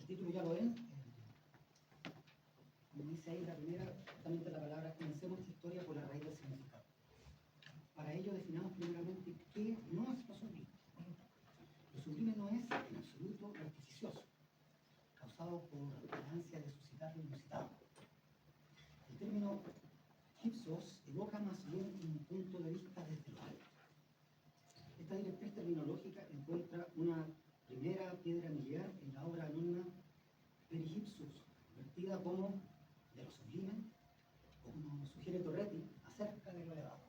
título ya lo ven. Como dice ahí la primera, justamente la palabra, comencemos esta historia por la raíz del significado. Para ello definamos primeramente qué no es lo sublime. Lo sublime no es en absoluto lo artificioso, causado por la ansia de suscitar lo inusitado. El término ipsos evoca más bien un punto de vista desde lo alto. Esta directriz terminológica encuentra una primera piedra miliar en la obra anónima Perihipsus, vertida como de lo sublime, o como sugiere Torretti, acerca de lo elevado.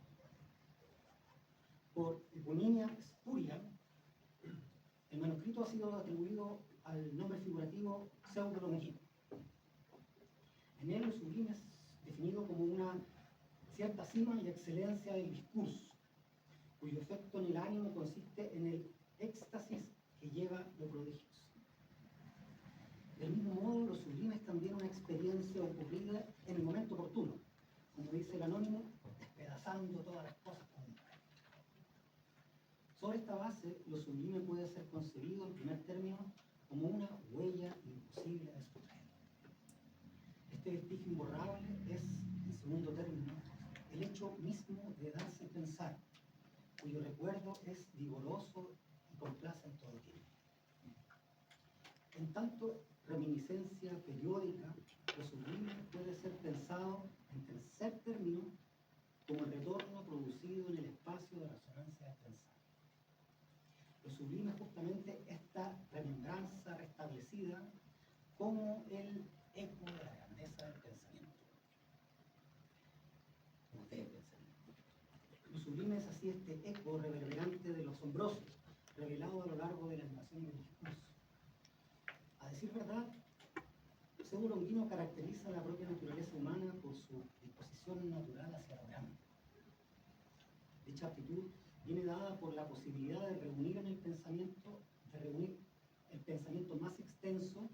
Por eponimia espuria, el manuscrito ha sido atribuido al nombre figurativo Pseudo-Longico. En él lo sublime es definido como una cierta cima y excelencia del discurso, cuyo efecto en el ánimo consiste en el éxtasis que lleva lo prodigioso. Del mismo modo, lo sublime es también una experiencia ocurrida en el momento oportuno, como dice el anónimo, despedazando todas las cosas con un rayo. Sobre esta base, lo sublime puede ser concebido en primer término como una huella imposible de sustraer. Este vestigio imborrable es, en segundo término, el hecho mismo de darse a pensar, cuyo recuerdo es vigoroso y complace en todo tiempo. En tanto reminiscencia periódica, lo sublime puede ser pensado en tercer término como el retorno producido en el espacio de resonancia del pensar. Lo sublime es justamente esta remembranza restablecida como el eco de la grandeza del pensamiento. O del pensamiento. Lo sublime es así este eco reverberante de lo asombroso, revelado a lo largo de la animación del discurso. A decir verdad, Pseudo-Longuino caracteriza la propia naturaleza humana por su disposición natural hacia lo grande. Dicha aptitud viene dada por la posibilidad de reunir el pensamiento más extenso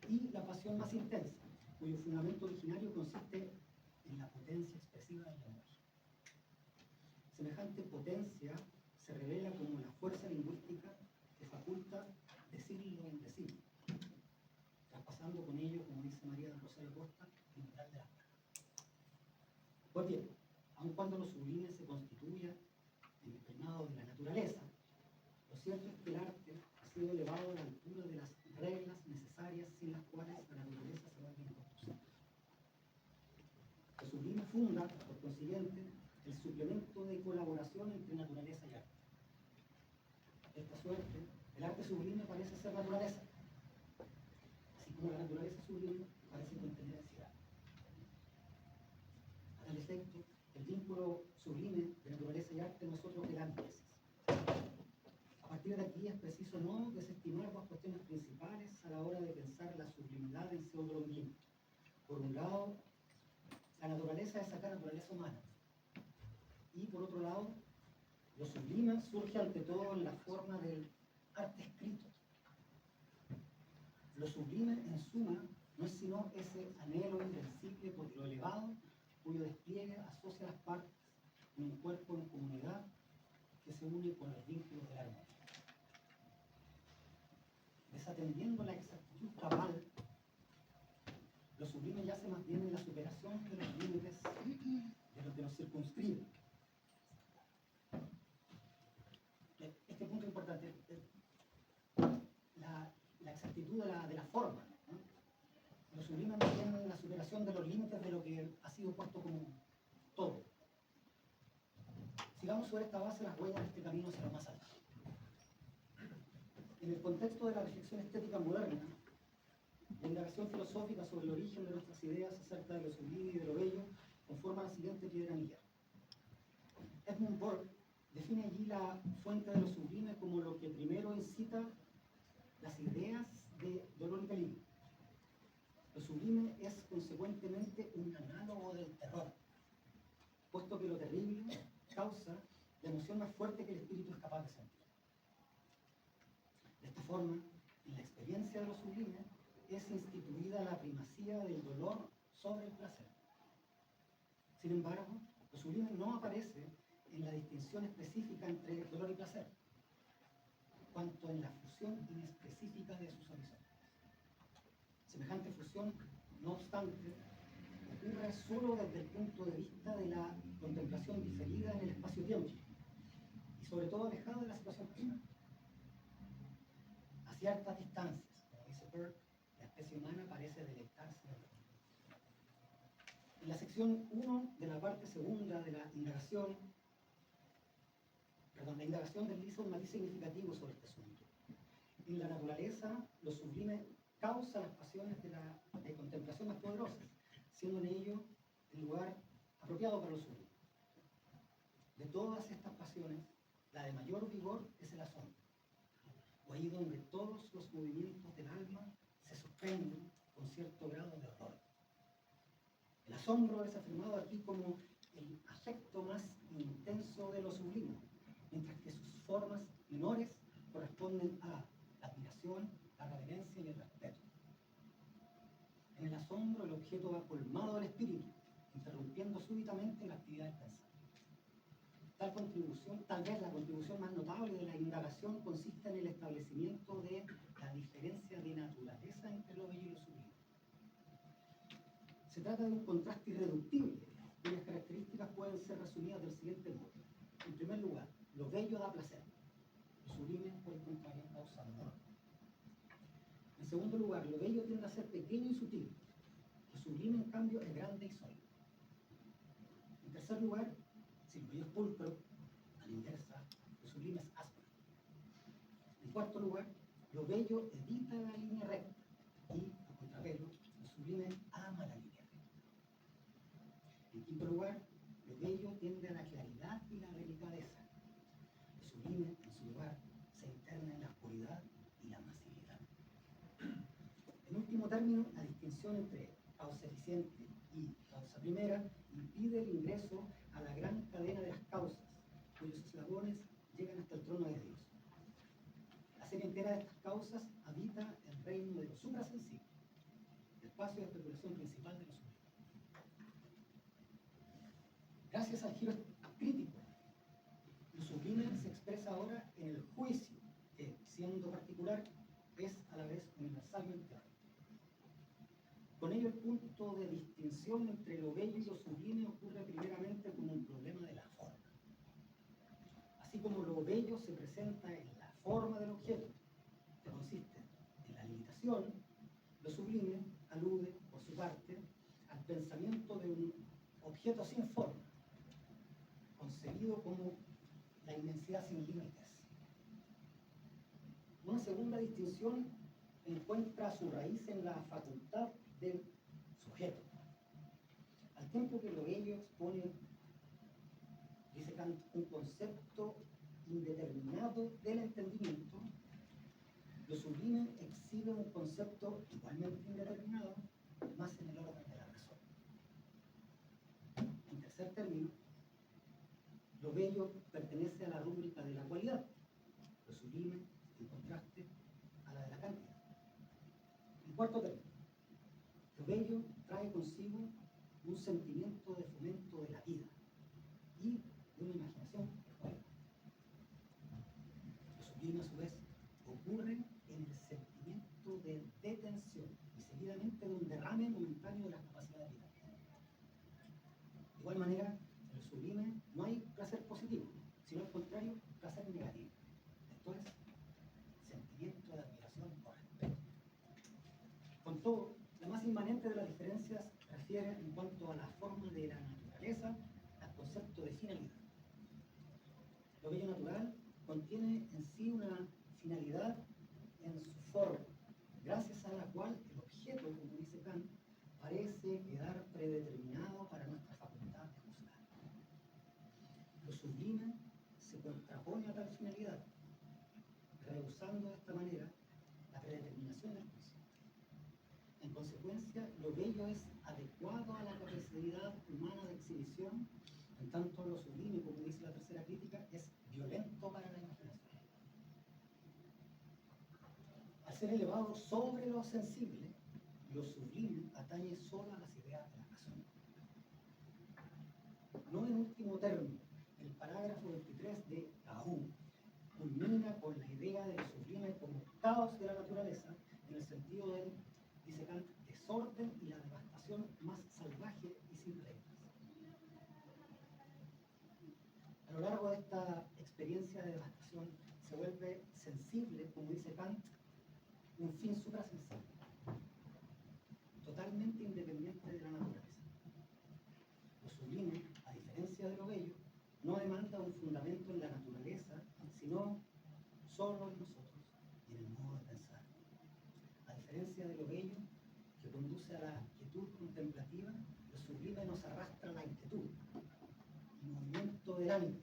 y la pasión más intensa, cuyo fundamento originario consiste en la potencia expresiva del lenguaje. Semejante potencia se revela como la fuerza lingüística que faculta decir lo indecible, traspasando con ello, como dice María del Rosario Costa, el umbral de la palabra. Pues bien, aun cuando lo sublime se constituya en el primado de la naturaleza, lo cierto es que el arte ha sido elevado a la altura de las reglas necesarias sin las cuales la naturaleza se vuelve inconstructible. Lo sublime funda, por consiguiente, el suplemento de colaboración entre naturaleza y arte. De esta suerte, el arte sublime parece ser naturaleza, así como la naturaleza sublime parece contener ansiedad. A tal efecto, el vínculo sublime de naturaleza y arte no es otro que la antítesis. A partir de aquí es preciso no desestimar dos cuestiones principales a la hora de pensar la sublimidad del Pseudo-Longuino. Por un lado, la naturaleza es acá naturaleza humana. Y por otro lado, lo sublime surge ante todo en la forma del arte escrito. Lo sublime, en suma, no es sino ese anhelo invencible por lo elevado, cuyo despliegue asocia las partes en un cuerpo en comunidad que se une con los vínculos de la armonía. Desatendiendo la exactitud cabal, lo sublime yace más bien en la superación de los límites de lo que nos circunscribe. Este punto es importante, la exactitud de la forma, ¿no? Lo sublime más bien en la superación de los límites de lo que ha sido puesto como todo. Sigamos sobre esta base las huellas de este camino hacia lo más alto. En el contexto de la reflexión estética moderna, la indagación filosófica sobre el origen de nuestras ideas acerca de lo sublime y de lo bello conforma la siguiente piedra miliar. Edmund Burke define allí la fuente de lo sublime como lo que primero incita las ideas de dolor y peligro. Lo sublime es consecuentemente un análogo del terror, puesto que lo terrible causa la emoción más fuerte que el espíritu es capaz de sentir. De esta forma, en la experiencia de lo sublime es instituida la primacía del dolor sobre el placer. Sin embargo, lo sublime no aparece en la distinción específica entre dolor y placer, cuanto en la fusión inespecífica de sus horizontes. construcción, no obstante, ocurre solo desde el punto de vista de la contemplación diferida en el espacio-tiempo y sobre todo alejada de la situación personal. A ciertas distancias, como dice Burke, la especie humana parece deleitarse del mundo. En la sección 1 de la parte segunda de la indagación desliza un matiz significativo sobre este asunto. En la naturaleza, lo sublime causa las pasiones de contemplación más poderosas, siendo en ello el lugar apropiado para lo sublime. De todas estas pasiones, la de mayor vigor es el asombro, o ahí donde todos los movimientos del alma se suspenden con cierto grado de horror. El asombro es afirmado aquí como el afecto más intenso de lo sublime, mientras que sus formas menores corresponden a la admiración, la reverencia y el respeto. En el asombro el objeto va colmado del espíritu, interrumpiendo súbitamente la actividad del pensar. Tal vez la contribución más notable de la indagación consiste en el establecimiento de la diferencia de naturaleza entre lo bello y lo sublime. Se trata de un contraste irreductible, cuyas características pueden ser resumidas del siguiente modo. En primer lugar, lo bello da placer, lo sublime, por el contrario, causa dolor. En segundo lugar, lo bello tiende a ser pequeño y sutil, lo sublime, en cambio, es grande y sólido. En tercer lugar, si lo bello es pulcro, a la inversa, lo sublime es áspero. En cuarto lugar, lo bello evita la línea recta y, a contrapelo, lo sublime ama la línea recta. En quinto lugar, lo bello tiende a la claridad y la delicadeza. Lo sublime, en su lugar, se interna en la oscuridad y la masividad. En último término, la distinción entre causa eficiente y causa primera impide el ingreso a la gran cadena de las causas, cuyos eslabones llegan hasta el trono de Dios. La serie entera de estas causas habita el reino de lo suprasensible, el espacio de especulación principal de lo sublime. Gracias al giro crítico, lo sublime se expresa ahora en el juicio, que, siendo particular, es a la vez universal y entero. Con ello, el punto de distinción entre lo bello y lo sublime ocurre primeramente como un problema de la forma. Así como lo bello se presenta en la forma del objeto, que consiste en la limitación, lo sublime alude, por su parte, al pensamiento de un objeto sin forma, concebido como la inmensidad sin límites. Una segunda distinción encuentra su raíz en la facultad del sujeto. Al tiempo que lo bello expone, dice Kant, un concepto indeterminado del entendimiento, lo sublime exhibe un concepto igualmente indeterminado, más en el orden de la razón. En tercer término, lo bello pertenece a la rúbrica de la cualidad, lo sublime, en contraste, a la de la cantidad. En cuarto término, lo bello trae consigo un sentimiento de fomento de la vida y de una imaginación que juega. Lo sublime, a su vez, ocurre en el sentimiento de detención y seguidamente de un derrame momentáneo de las capacidades vitales. De igual manera, en lo sublime no hay placer positivo, sino al contrario, placer negativo. Esto es, sentimiento de admiración o respeto. Con todo, la más inmanente de las diferencias refiere, en cuanto a la forma de la naturaleza, al concepto de finalidad. Lo bello natural contiene en sí una finalidad en su forma, gracias a la cual el objeto, como dice Kant, parece quedar predeterminado para nuestra facultad de juzgar. Lo sublime se contrapone a tal finalidad, rehusando de esta manera la predeterminación del juicio. En consecuencia, lo bello es adecuado a la capacidad humana de exhibición, en tanto lo sublime, como dice la tercera crítica, es violento para la imaginación. Al ser elevado sobre lo sensible, lo sublime atañe solo a las ideas de la razón. No en último término, el parágrafo 23 de Cahún culmina con la idea de lo sublime como caos de la naturaleza, en el sentido del dice Kant, desorden y la devastación más salvaje y sin reglas. A lo largo de esta experiencia de devastación se vuelve sensible, como dice Kant, un fin suprasensible, totalmente independiente de la naturaleza. Lo sublime, a diferencia de lo bello, no demanda un fundamento en la naturaleza, sino solo en nosotros y en el modo de pensar. A diferencia de lo bello, que conduce a la quietud contemplativa, lo sublime nos arrastra a la inquietud y movimiento del ánimo.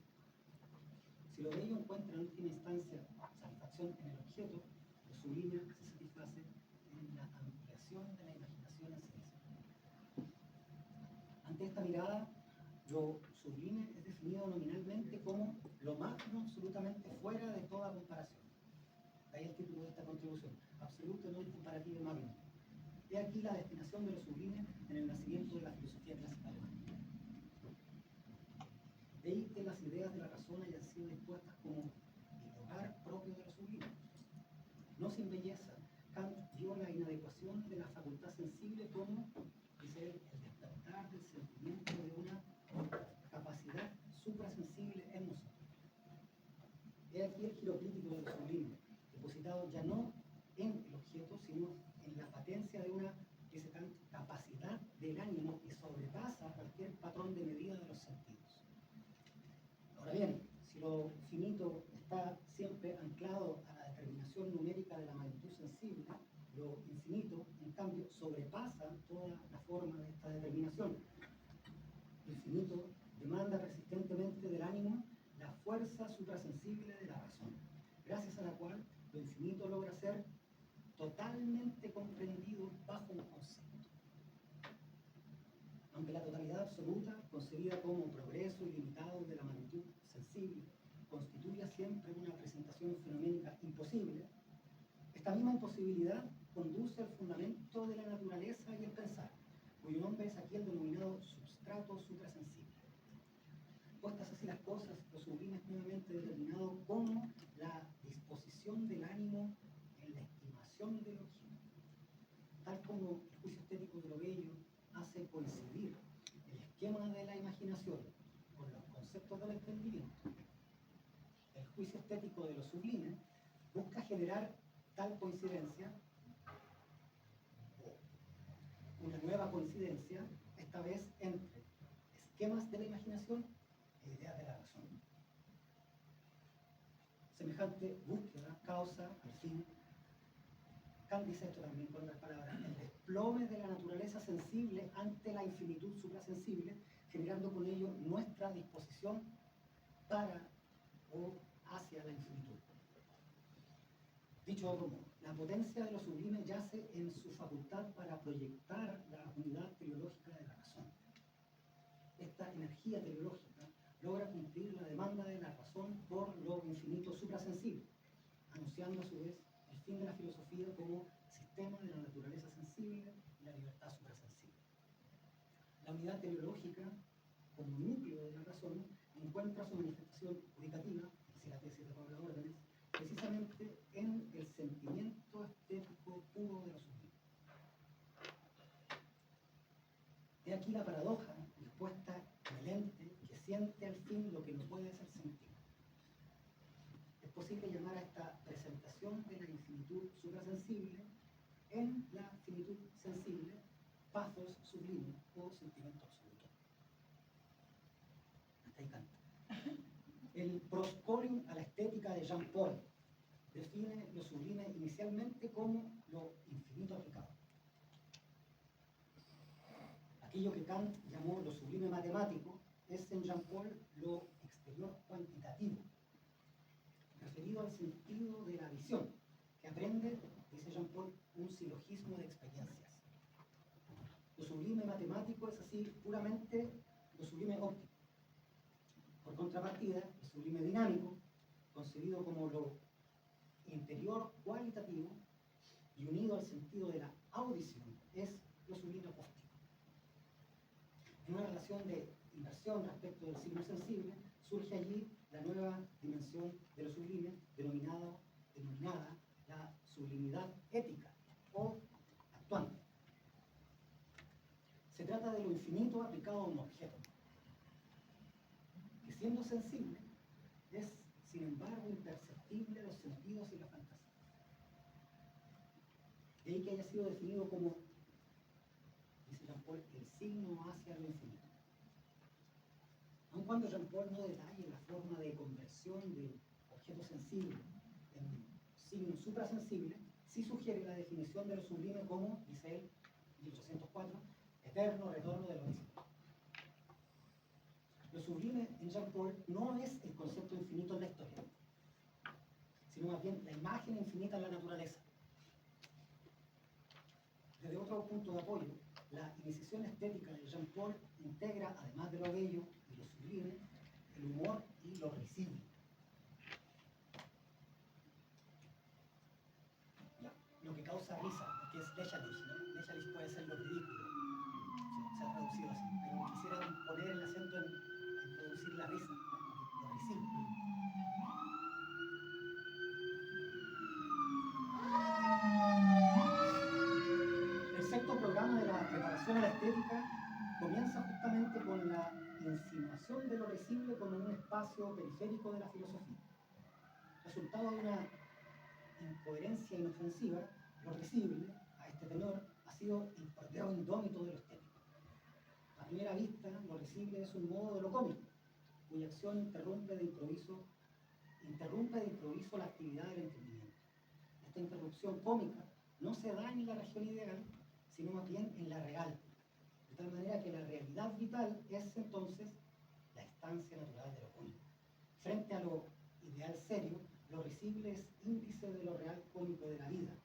Si lo bello encuentra en última instancia satisfacción en el objeto, lo sublime se satisface en la ampliación de la imaginación en sí misma. Ante esta mirada, lo sublime es definido nominalmente como lo magno absolutamente fuera de toda comparación. De ahí el título de esta contribución, Absoluto non comparativo magno. He aquí la destinación de lo sublime en el nacimiento de la filosofía clásica alemana. De ahí que las ideas de la razón hayan sido dispuestas como el hogar propio de lo sublime. No sin belleza, Kant vio la inadecuación de la facultad sensible como, dice él, el despertar del sentimiento de una capacidad suprasensible en nosotros. He aquí el giro crítico de lo sublime, depositado ya no en el objeto, sino en la patencia de una, dice Kant, capacidad del ánimo que sobrepasa cualquier patrón de medida de los sentidos. Ahora bien, si lo finito está siempre anclado a la determinación numérica de la magnitud sensible, lo infinito, en cambio, sobrepasa toda la forma de esta determinación. Lo infinito demanda persistentemente del ánimo la fuerza suprasensible de la razón, gracias a la cual lo infinito logra ser totalmente comprendido bajo un concepto. Aunque la totalidad absoluta, concebida como progreso ilimitado de la magnitud sensible, constituye siempre una presentación fenoménica imposible, esta misma imposibilidad conduce al fundamento de la naturaleza y el pensar, cuyo nombre es aquí el denominado substrato suprasensible. Puestas así las cosas, lo sublime es nuevamente determinado como la disposición del ánimo en la estimación del objeto. Tal como el juicio estético de lo bello hace coincidir el esquema de la imaginación con los conceptos del entendimiento, el juicio estético de lo sublime busca generar tal coincidencia, o una nueva coincidencia, esta vez entre esquemas de la imaginación e ideas de la razón. Semejante búsqueda causa, al fin, Kant dice esto también con otras palabras, el desplome de la naturaleza sensible ante la infinitud suprasensible, generando con ello nuestra disposición para o hacia la infinitud. Dicho de otro modo, la potencia de lo sublime yace en su facultad para proyectar la unidad teleológica de la razón. Esta energía teleológica logra cumplir la demanda de la razón por lo infinito suprasensible, anunciando a su vez el fin de la filosofía como sistema de la naturaleza sensible y la libertad suprasensible. La unidad teleológica, como núcleo de la razón, encuentra su manifestación judicativa, así la tesis de Pablo Órdenes, precisamente en el sentimiento estético puro de lo sublime. He aquí la paradoja dispuesta en el ente que siente al fin lo que no puede ser sentido. Es posible llamar a esta presentación de la infinitud suprasensible en la finitud sensible pathos sublime o sentimiento absoluto. Hasta ahí Kant. El proscorium a la estética de Jean Paul define lo sublime inicialmente como lo infinito aplicado. Aquello que Kant llamó lo sublime matemático es en Jean Paul lo exterior cuantitativo, referido al sentido de la visión, que aprende, dice Jean Paul, un silogismo de experiencias. Lo sublime matemático es así puramente lo sublime óptico. Por contrapartida, el sublime dinámico, concebido como lo interior cualitativo y unido al sentido de la audición, es lo sublime acústico. En una relación de inversión respecto del signo sensible, surge allí la nueva dimensión de lo sublime, denominada la sublimidad ética o actuante. lo infinito aplicado a un objeto, que siendo sensible es, sin embargo, imperceptible a los sentidos y la fantasía. De ahí que haya sido definido como, dice Jean-Paul, el signo hacia lo infinito. Aun cuando Jean-Paul no detalle la forma de conversión del objeto sensible en signo suprasensible, sí sugiere la definición de lo sublime como, dice él, 1804, eterno retorno de lo visible. Lo sublime en Jean-Paul no es el concepto infinito en la historia, sino más bien la imagen infinita en la naturaleza. Desde otro punto de apoyo, la iniciación estética de Jean-Paul integra, además de lo bello y lo sublime, el humor y lo risible. Lo que causa risa, que es lächerlich, ¿no? Lächerlich puede ser lo ridículo, se ha traducido así, pero quisiera poner el acento en producir la risa, ¿no? Lo risible. El sexto programa de la preparación a la estética comienza justamente con la insinuación de lo risible como un espacio periférico de la filosofía. Resultado de una incoherencia inofensiva, lo risible, a este tenor, ha sido el porteo indómito de lo estético. A primera vista, lo risible es un modo de lo cómico, cuya acción interrumpe de improviso la actividad del entendimiento. Esta interrupción cómica no se da en la región ideal, sino más bien en la real, de tal manera que la realidad vital es entonces la instancia natural de lo cómico. Frente a lo ideal serio, lo risible es índice de lo real cómico de la vida.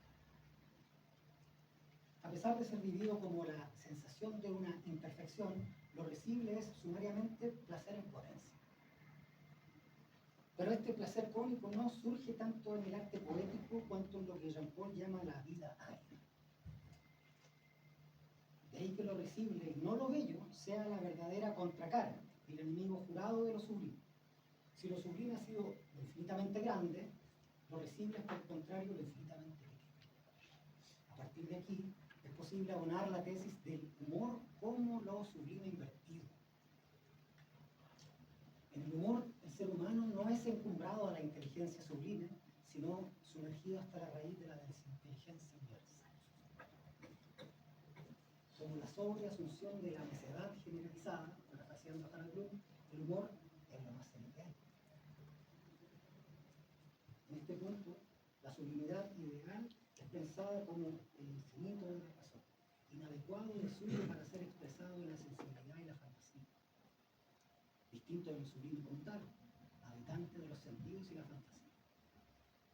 A pesar de ser vivido como la sensación de una imperfección, lo risible es sumariamente placer en potencia. Pero este placer cómico no surge tanto en el arte poético cuanto en lo que Jean-Paul llama la vida ágil. De ahí que lo risible y no lo bello sea la verdadera contracara, el enemigo jurado de lo sublime. Si lo sublime ha sido lo infinitamente grande, lo risible es por el contrario lo infinitamente pequeño. A partir de aquí es posible abonar la tesis del humor como lo sublime invertido. En el humor, el ser humano no es encumbrado a la inteligencia sublime, sino sumergido hasta la raíz de la desinteligencia universal. Como la sobria asunción de la necedad generalizada, parafraseando a Harold Bloom, el humor es lo más serio que hay. En este punto, la sublimidad ideal es pensada como el infinito de la razón, inadecuado y suyo para ser expresado en la sensibilidad y la fantasía. Distinto de lo sublime como tal, habitante de los sentidos y la fantasía.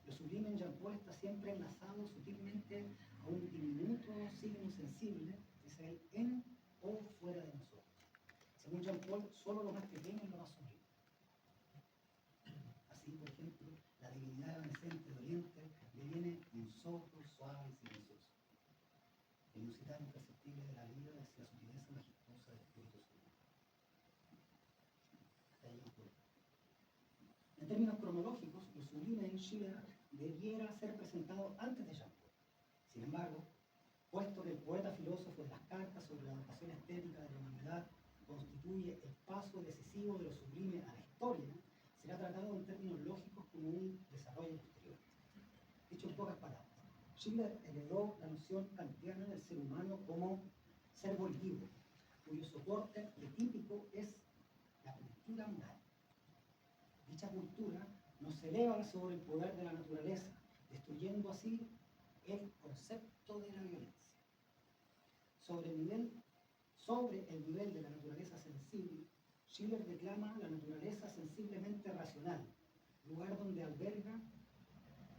Lo sublime en Jean-Paul está siempre enlazado sutilmente a un diminuto signo sensible, dice él, en o fuera de nosotros. Según Jean-Paul, solo lo más pequeño es lo más sublime. Así, por ejemplo, la divinidad evanescente de Oriente deviene un soplo suave y silencioso. El inusitar imperceptible de la vida es la sutileza majestuosa del espíritu sublime. Hasta ahí Jean-Paul. En términos cronológicos, lo sublime en Schiller debiera ser presentado antes de Jean-Paul. Sin embargo, puesto que el poeta filósofo de las cartas sobre la educación estética de la humanidad constituye el paso decisivo de lo sublime a la historia, será tratado en términos lógicos como un desarrollo posterior. Dicho en pocas palabras, Schiller heredó la noción kantiana del ser humano como ser volvible, cuyo soporte arquetípico es la cultura moral. Dicha cultura nos eleva sobre el poder de la naturaleza, destruyendo así el concepto de la violencia. Sobre el nivel de la naturaleza sensible, Schiller declama la naturaleza sensiblemente racional, lugar donde alberga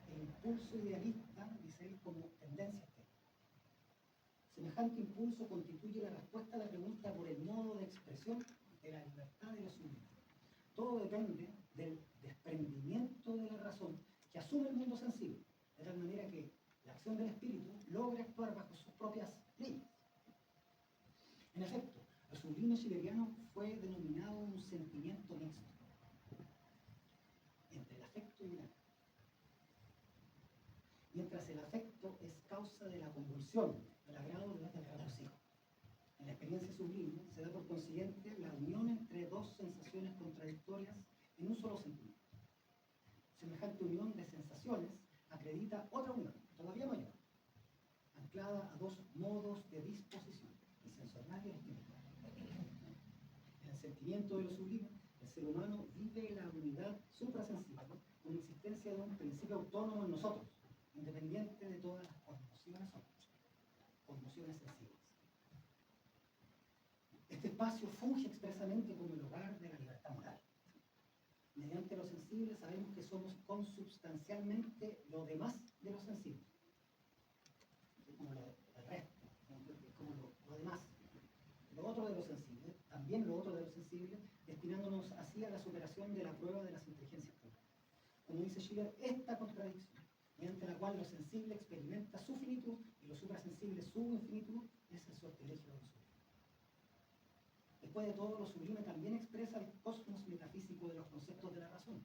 el impulso idealista, dice él, como tendencia estética. Semejante impulso constituye la respuesta a la pregunta por el modo de expresión de la libertad de lo sublime. Todo depende del desprendimiento de la razón que asume el mundo sensible, de tal manera que la acción del espíritu logra actuar bajo sus propias leyes. En efecto, lo sublime schilleriano fue denominado un sentimiento mixto entre el afecto y el arte. Mientras el afecto es causa de la convulsión, del agrado del regocijo. En la experiencia sublime se da por consiguiente la unión entre dos sensaciones contradictorias en un solo sentimiento. Semejante unión de sensaciones acredita otra unión, todavía mayor, anclada a dos modos de disposición, el sensorial y el espiritual. En el sentimiento de lo sublime, el ser humano vive la unidad suprasensible con la existencia de un principio autónomo en nosotros, independiente de todas las conmociones sensibles. Este espacio funge expresamente como el hogar de la libertad moral. Mediante lo sensible sabemos que somos consubstancialmente lo demás de lo sensible, como el resto, como lo demás, lo otro de lo sensible, también lo otro de lo sensible, destinándonos así a la superación de la prueba de las inteligencias puras. Como dice Schiller, esta contradicción, mediante la cual lo sensible experimenta su finitud y lo suprasensible su infinitud, es el sortilegio de lo sublime. Después de todo, lo sublime también expresa el cosmos metafísico de los conceptos de la razón.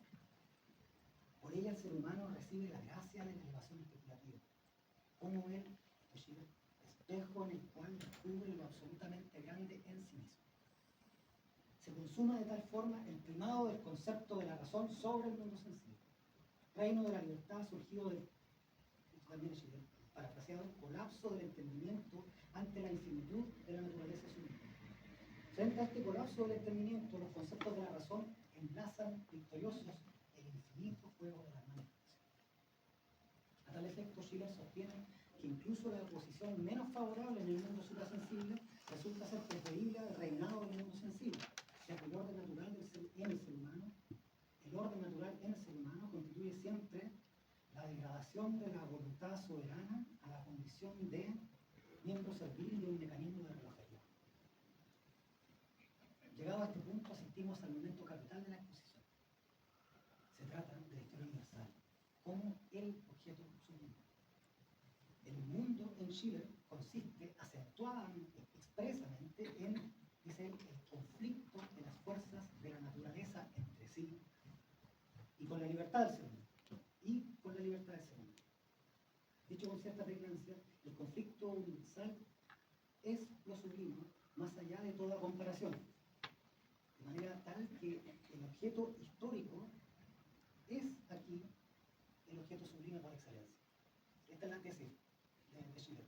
Por ella el ser humano recibe la gracia de la elevación especulativa, como el espejo en el cual descubre lo absolutamente grande en sí mismo. Se consuma de tal forma el primado del concepto de la razón sobre el mundo sensible, reino de la libertad surgido del, también parafraseado, colapso del entendimiento ante la infinitud de la naturaleza sublime. Frente a este colapso del entendimiento, los conceptos de la razón enlazan victoriosos el infinito fuego de la manifestación. A tal efecto, Schiller sostiene que incluso la posición menos favorable en el mundo suprasensible resulta ser preferible al reinado del mundo sensible, ya que el orden natural en el ser humano, constituye siempre la degradación de la voluntad soberana a la condición de miembro servil de un mecanismo de relojería. Llegado a este punto, asistimos al momento capital de la exposición. Se trata de la historia universal, como el objeto sublime. El mundo en Schiller consiste acentuadamente, expresamente, en, dice él, el conflicto de las fuerzas de la naturaleza entre sí y con la libertad del ser humano. Dicho con cierta pregnancia, el conflicto universal es lo sublime, más allá de toda comparación. De manera tal que el objeto histórico es aquí el objeto sublime por excelencia. Esta es la tesis de Schiller.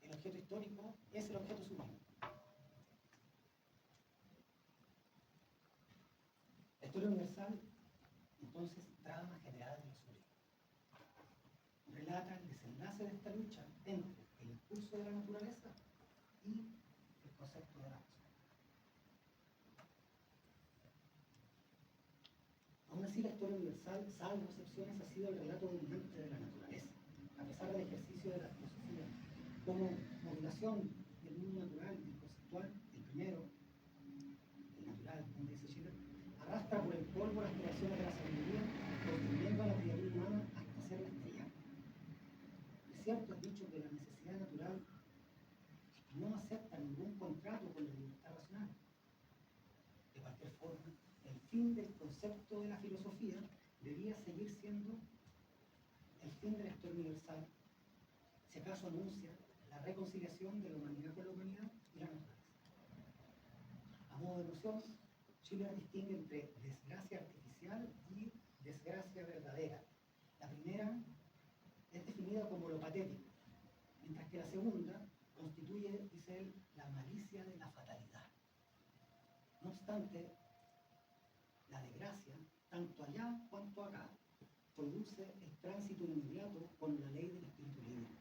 El objeto histórico es el objeto sublime. La historia universal, entonces, drama general de lo sublime. Relata el desenlace de esta lucha entre el impulso de la naturaleza y el concepto de la razón. Aún así, la historia universal, salvo excepciones, ha sido el relato dominante de la naturaleza, a pesar del ejercicio de la filosofía como modulación del mundo natural y conceptual. El primero, el natural, como dice Schiller, arrastra por el polvo las creaciones de la sabiduría, construyendo a la criatura humana hasta hacerla estrellar. Es cierto, has dicho que la necesidad natural no acepta ningún contrato con la libertad racional. De cualquier forma, el fin del concepto de la filosofía debía seguir siendo el fin de la historia universal, si acaso anuncia la reconciliación de la humanidad con la humanidad y la naturaleza. A modo de noción, Schiller distingue entre desgracia artificial y desgracia verdadera. La primera es definida como lo patético, mientras que la segunda constituye, dice él, la malicia de la fatalidad. No obstante, la desgracia, tanto allá cuanto acá, produce el tránsito inmediato con la ley del espíritu libre.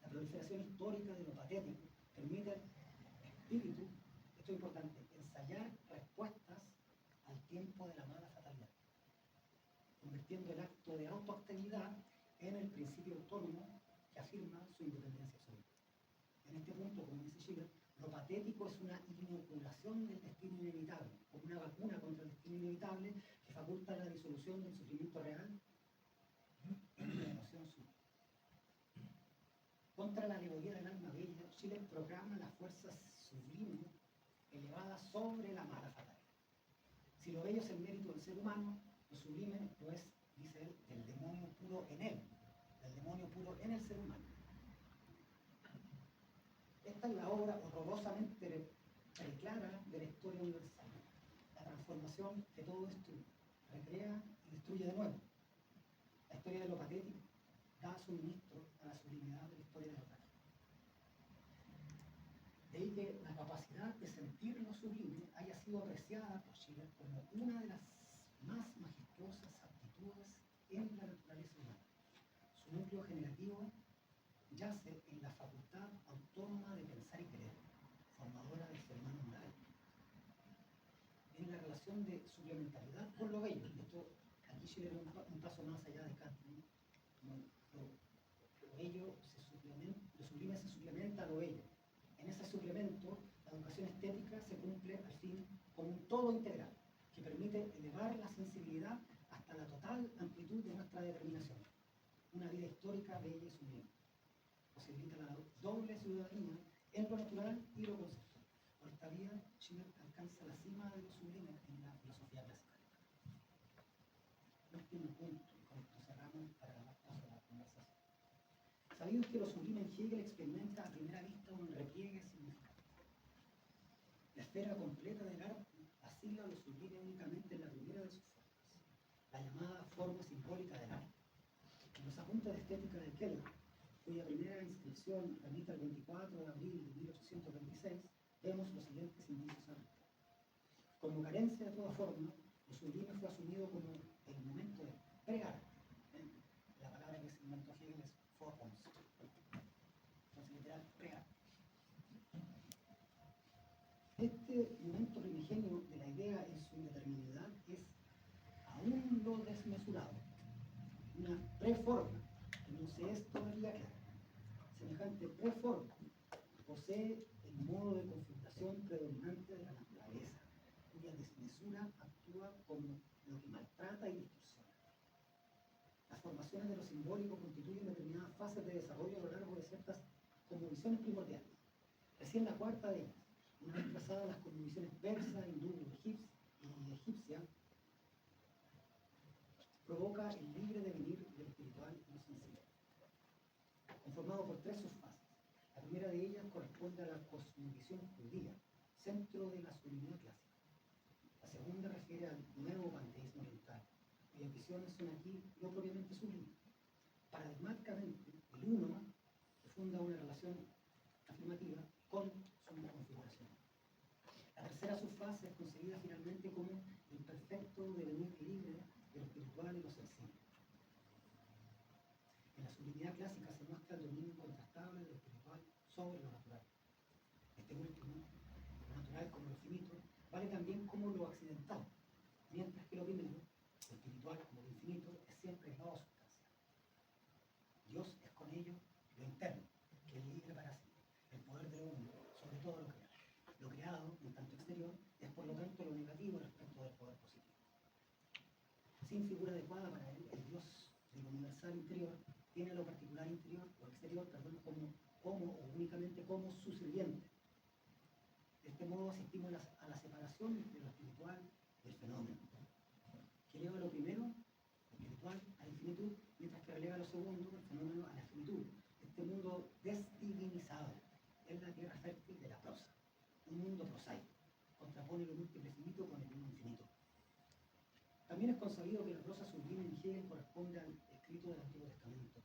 La proliferación histórica de lo patético permite al espíritu, esto es importante, ensayar respuestas al tiempo de la mala fatalidad, convirtiendo el acto de autoactividad en el principio autónomo que afirma su independencia absoluta. En este punto, como dice Schiller, lo patético es una inoculación del destino inevitable, como una vacuna contra el destino inevitable que faculta la disolución del sufrimiento real en la emoción sublime. Contra la alegoría del alma bella, Schiller proclama la fuerza sublime elevada sobre la mala fatalidad. Si lo bello es el mérito del ser humano, lo sublime lo es, dice él, del demonio puro en él, del demonio puro en el ser humano. Esta es la obra horrorosamente preclara de la historia universal. La transformación que todo destruye, recrea y destruye de nuevo. La historia de lo patético da suministro a la sublimidad de la historia de lo trágico. De ahí que la capacidad de sentir lo sublime haya sido apreciada por Schiller como una de las más majestuosas aptitudes en la naturaleza humana. Su núcleo generativo yace en la facultad autónoma de pensar y querer, formadora del ser humano moral. En la relación de suplementariedad con lo bello. Esto, aquí Schiller es un paso más allá de Kant, ¿no? Lo bello lo sublime se suplementa a lo bello. En ese suplemento, la educación estética se cumple al fin como un todo integral, que permite elevar la sensibilidad hasta la total amplitud de nuestra determinación. Una vida histórica, bella y sublime. Posibilita la doble ciudadanía en lo natural y lo conceptual. Por esta vía, Schiller alcanza la cima de lo sublime en la filosofía clásica. Último punto, y con esto cerramos para dar paso a la conversación. Sabido que lo sublime en Hegel experimenta a primera vista un repliegue significativo. La esfera completa del arte asila lo sublime únicamente en la primera de sus formas, la llamada forma simbólica del arte. En los apuntes de estética de Keller, cuya primera inscripción remite al 24 de abril de 1826, vemos los siguientes indicios al respecto. Como carencia de toda forma, lo sublime fue asumido como el momento de pre-arte. La palabra que se inventó Hegel es Vorkunst. Entonces, literal, pre-arte. Este momento primigenio de la idea en su indeterminidad es aún lo desmesurado, una preforma que no se es todavía clara. Semejante preforma posee el modo de configuración predominante de la naturaleza, cuya desmesura actúa como lo que maltrata y distorsiona. Las formaciones de lo simbólico constituyen determinadas fases de desarrollo a lo largo de ciertas conmovisiones primordiales. Recién la cuarta de ellas, una vez pasadas las conmovisiones persa, hindú y egipcia, provoca el libre devenir de lo espiritual y lo sensible, conformado por tres subfases. La primera de ellas corresponde a la cosmovisión judía, centro de la sublimidad clásica. La segunda refiere al nuevo panteísmo oriental, cuyas visiones son aquí no propiamente sublimes. Paradigmáticamente, el uno que funda una relación afirmativa con su configuración. La tercera subfase es concebida finalmente como el perfecto devenir libre de lo espiritual y lo sensible. En la sublimidad clásica se muestra el dominio incontrastable de lo espiritual sobre lo natural. Este último, lo natural como lo finito, vale también como lo accidental, mientras que lo primero, lo espiritual como lo infinito, es siempre aislado a sustancia. Dios es con ello lo interno, que es libre para sí, el poder de uno sobre todo lo creado. Lo creado, en tanto exterior, es por lo tanto lo negativo respecto del poder positivo. Sin figura adecuada para él, el Dios de lo universal interior tiene lo particular interior, o exterior, perdón, como o únicamente como su sirviente. De este modo asistimos a la separación entre lo espiritual y el fenómeno, que eleva lo primero, lo espiritual, a la infinitud, mientras que relega lo segundo, el fenómeno, a la finitud. Este mundo desdivinizado es la tierra fértil de la prosa, un mundo prosaico, contrapone lo múltiple finito con el uno infinito. También es consabido que la prosa sublime en Hegel corresponde al escrito del Antiguo Testamento.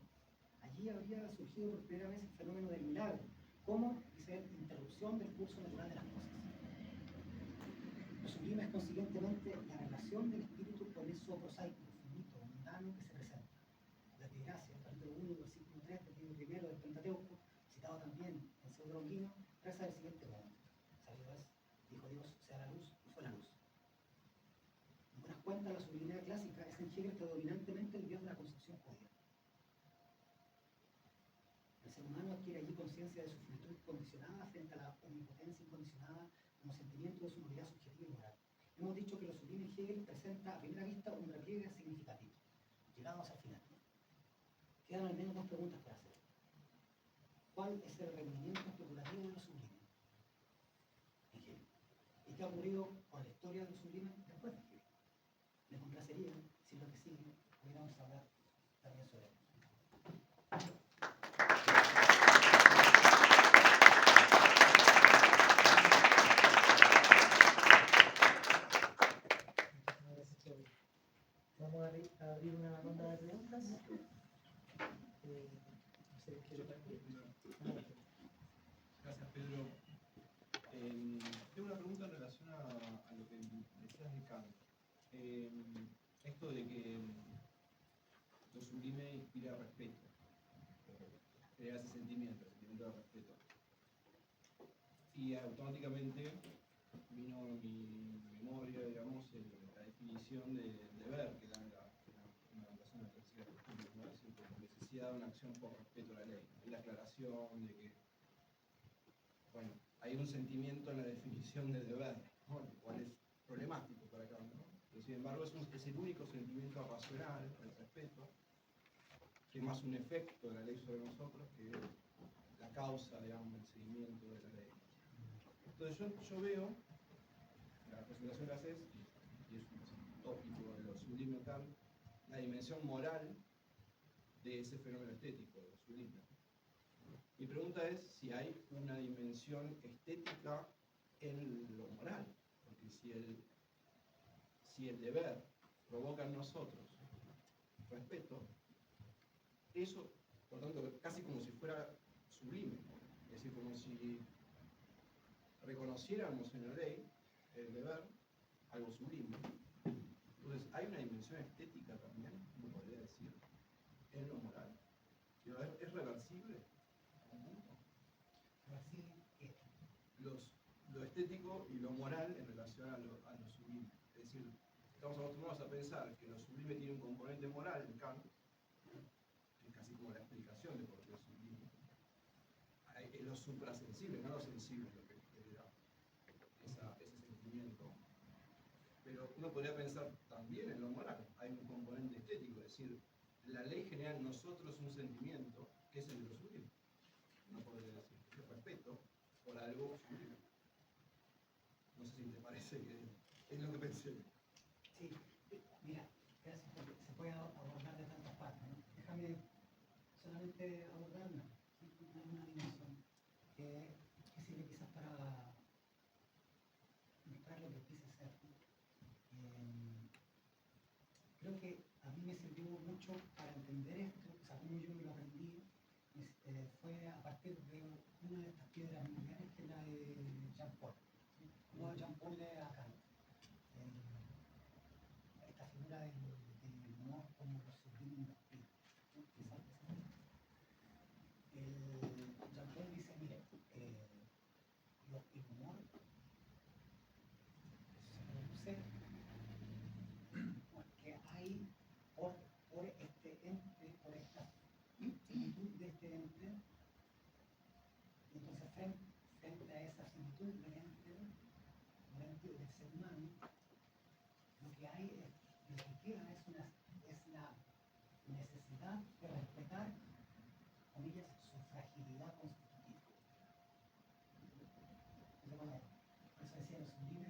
Allí habría surgido por primera vez el fenómeno del milagro, como, dice él, interrupción del curso natural de las cosas. Lo sublime es consiguientemente la relación del espíritu con eso prosaico, finito, mundano que se presenta. La Epigracia, capítulo 1, versículo 3 del libro primero del Pentateuco, citado también en Pseudo Longuino, reza del siguiente modo: sabido es, dijo Dios, sea la luz, y fue la luz. En buenas cuentas, la sublimidad clásica es en Hegel predominantemente el Dios de la concepción judía. El ser humano adquiere allí conciencia de su finitud condicionada frente a la omnipotencia incondicionada como sentimiento de su novedad subjetiva y moral. Hemos dicho que lo sublime en Hegel presenta a primera vista un repliegue significativo. Llegados al final, quedan al menos dos preguntas para hacer. ¿Cuál es el rendimiento especulativo de lo sublime en Hegel? ¿Y qué ha ocurrido con la historia del sublime después de Hegel? Me complacería si lo que sigue pudiéramos hablar también sobre él. esto de que lo sublime inspira respeto, crea ese sentimiento de respeto. Y automáticamente vino a mi memoria, digamos, la definición de deber que da una adaptación de la tercera costumbre, ¿no? Es decir, como necesidad de una acción por respeto a la ley, ¿no? Y la aclaración de que, bueno, hay un sentimiento en la definición de deber, ¿no? Lo cual es problemático para acá, ¿no? Pero sin embargo es el único sentimiento racional, el respeto, que es más un efecto de la ley sobre nosotros que la causa, digamos, el seguimiento de la ley. Entonces yo veo, la presentación que haces, y es un tópico de lo sublime Kant, la dimensión moral de ese fenómeno estético, de lo sublime. Mi pregunta es si hay una dimensión estética en lo moral, porque si el deber provoca en nosotros respeto, eso, por tanto, casi como si fuera sublime, es decir, como si reconociéramos en la ley el deber, algo sublime. Entonces, hay una dimensión estética también, uno podría decir, en lo moral. ¿Es reversible? Lo estético y lo moral en relación a lo sublime. Es decir, estamos acostumbrados a pensar que lo sublime tiene un componente moral en Kant, que es casi como la explicación de por qué es sublime. Es lo suprasensible, no lo sensible, lo que genera ese sentimiento. Pero uno podría pensar también en lo moral, hay un componente estético, es decir, la ley genera en nosotros un sentimiento que es el de lo sublime. Uno podría decir, el respeto por algo sublime. No sé si te parece que es lo que pensé. Sí, mira, gracias porque se puede abordar de tantas partes, ¿no? Déjame solamente abordar una dimensión que sirve quizás para mostrar lo que quise ser, ¿no? Creo que a mí me sirvió mucho para entender esto, o sea, como yo me lo aprendí, fue a partir de una de estas piedras miliares que es la de Jean Paul. No Jean Paul de Kant. Esta figura del humor como lo sublime en lo espíritu. Jean Paul dice, mire, el humor se produce porque hay por este ente, por esta similitud de este ente, y entonces frente a esa similitud del ente del ser humano, lo que hay es, lo que queda es la necesidad de respetar, comillas, su fragilidad constitutiva. Entonces, bueno, por eso decía, lo sublime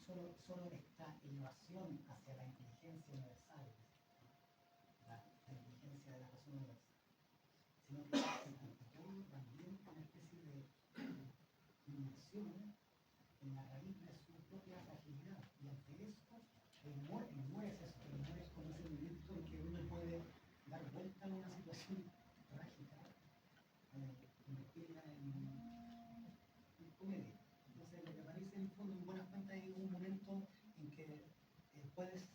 no es solo esta elevación hacia la inteligencia universal, la inteligencia de la razón universal, sino que es ante todo también una especie de inmersión en la raíz de su propia fragilidad. Y ante eso, el humor es eso, el humor es como ese momento en que uno puede dar vuelta a una situación trágica, convertirla en comedia. Entonces, lo que aparece en el fondo, en buenas cuentas, es un momento en que puedes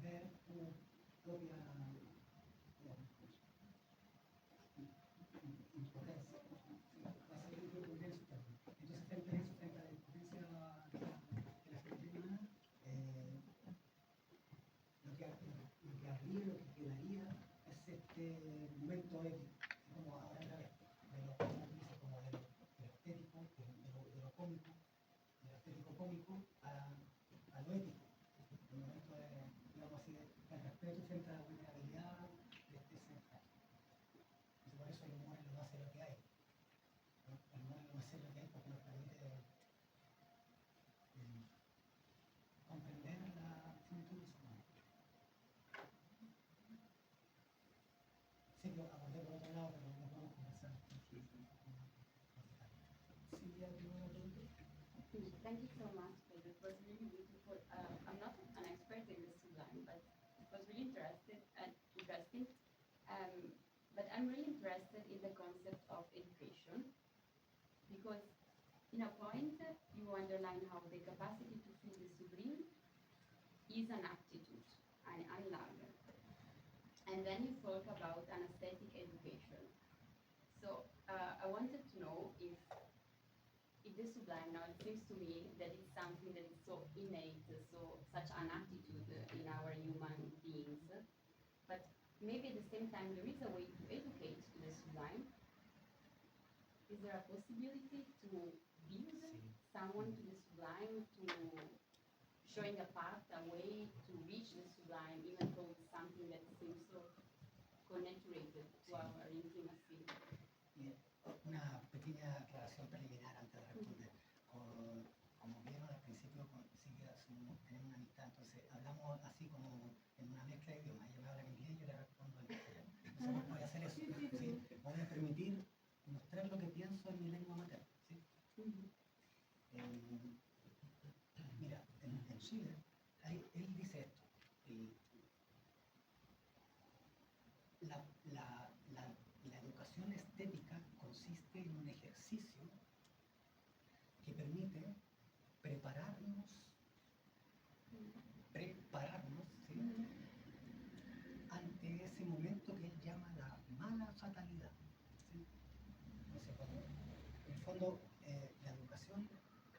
ver tu propia impotencia. Entonces, frente a eso, frente a la impotencia de la figura humana, lo que habría, lo que quedaría, es este momento ético, como ahora otra vez, de lo, como tú dices, como de lo estético, de lo cómico, de lo estético cómico a lo ético. El momento de, digamos así, del respeto frente a la vulnerabilidad de este ser. Entonces, por eso el humor es lo más serio que hay, ¿no? El humor es lo más serio que hay porque nos permite comprender la finitud del ser humano. Sí, lo abordé por otro lado, pero no podemos conversar. Silvia, ¿tiene una pregunta? Thank you so much, Pedro. It was really beautiful. I'm not an expert in the Sublime, but it was really interesting. But I'm really interested in the concept of education. because in a point you underline how the capacity to feel the sublime is an aptitude, an unlearned. And then you talk about an aesthetic education. So I wanted to know if the sublime, now it seems to me that it's something that is so innate, so such an attitude in our human beings, but maybe at the same time there is a way to educate the sublime. Is there a possibility to build someone to the sublime, to showing a path, a way to reach the sublime, even though it's something that seems so connected to our intimacy? Una pequeña aclaración preliminar antes de responder. Como vieron al principio, tenemos una amistad, entonces hablamos así como en una mezcla de idiomas. Ella me habla en inglés y yo le respondo en castellano. Entonces voy a hacer eso. ¿Sí? Me voy a permitir mostrar lo que pienso en mi lengua materna. ¿Sí? Mira, en Chile, él dice esto. La educación estética consiste en un ejercicio que permite prepararnos, ¿sí? Ante ese momento que él llama la mala fatalidad. ¿Sí? Entonces, en el fondo, la educación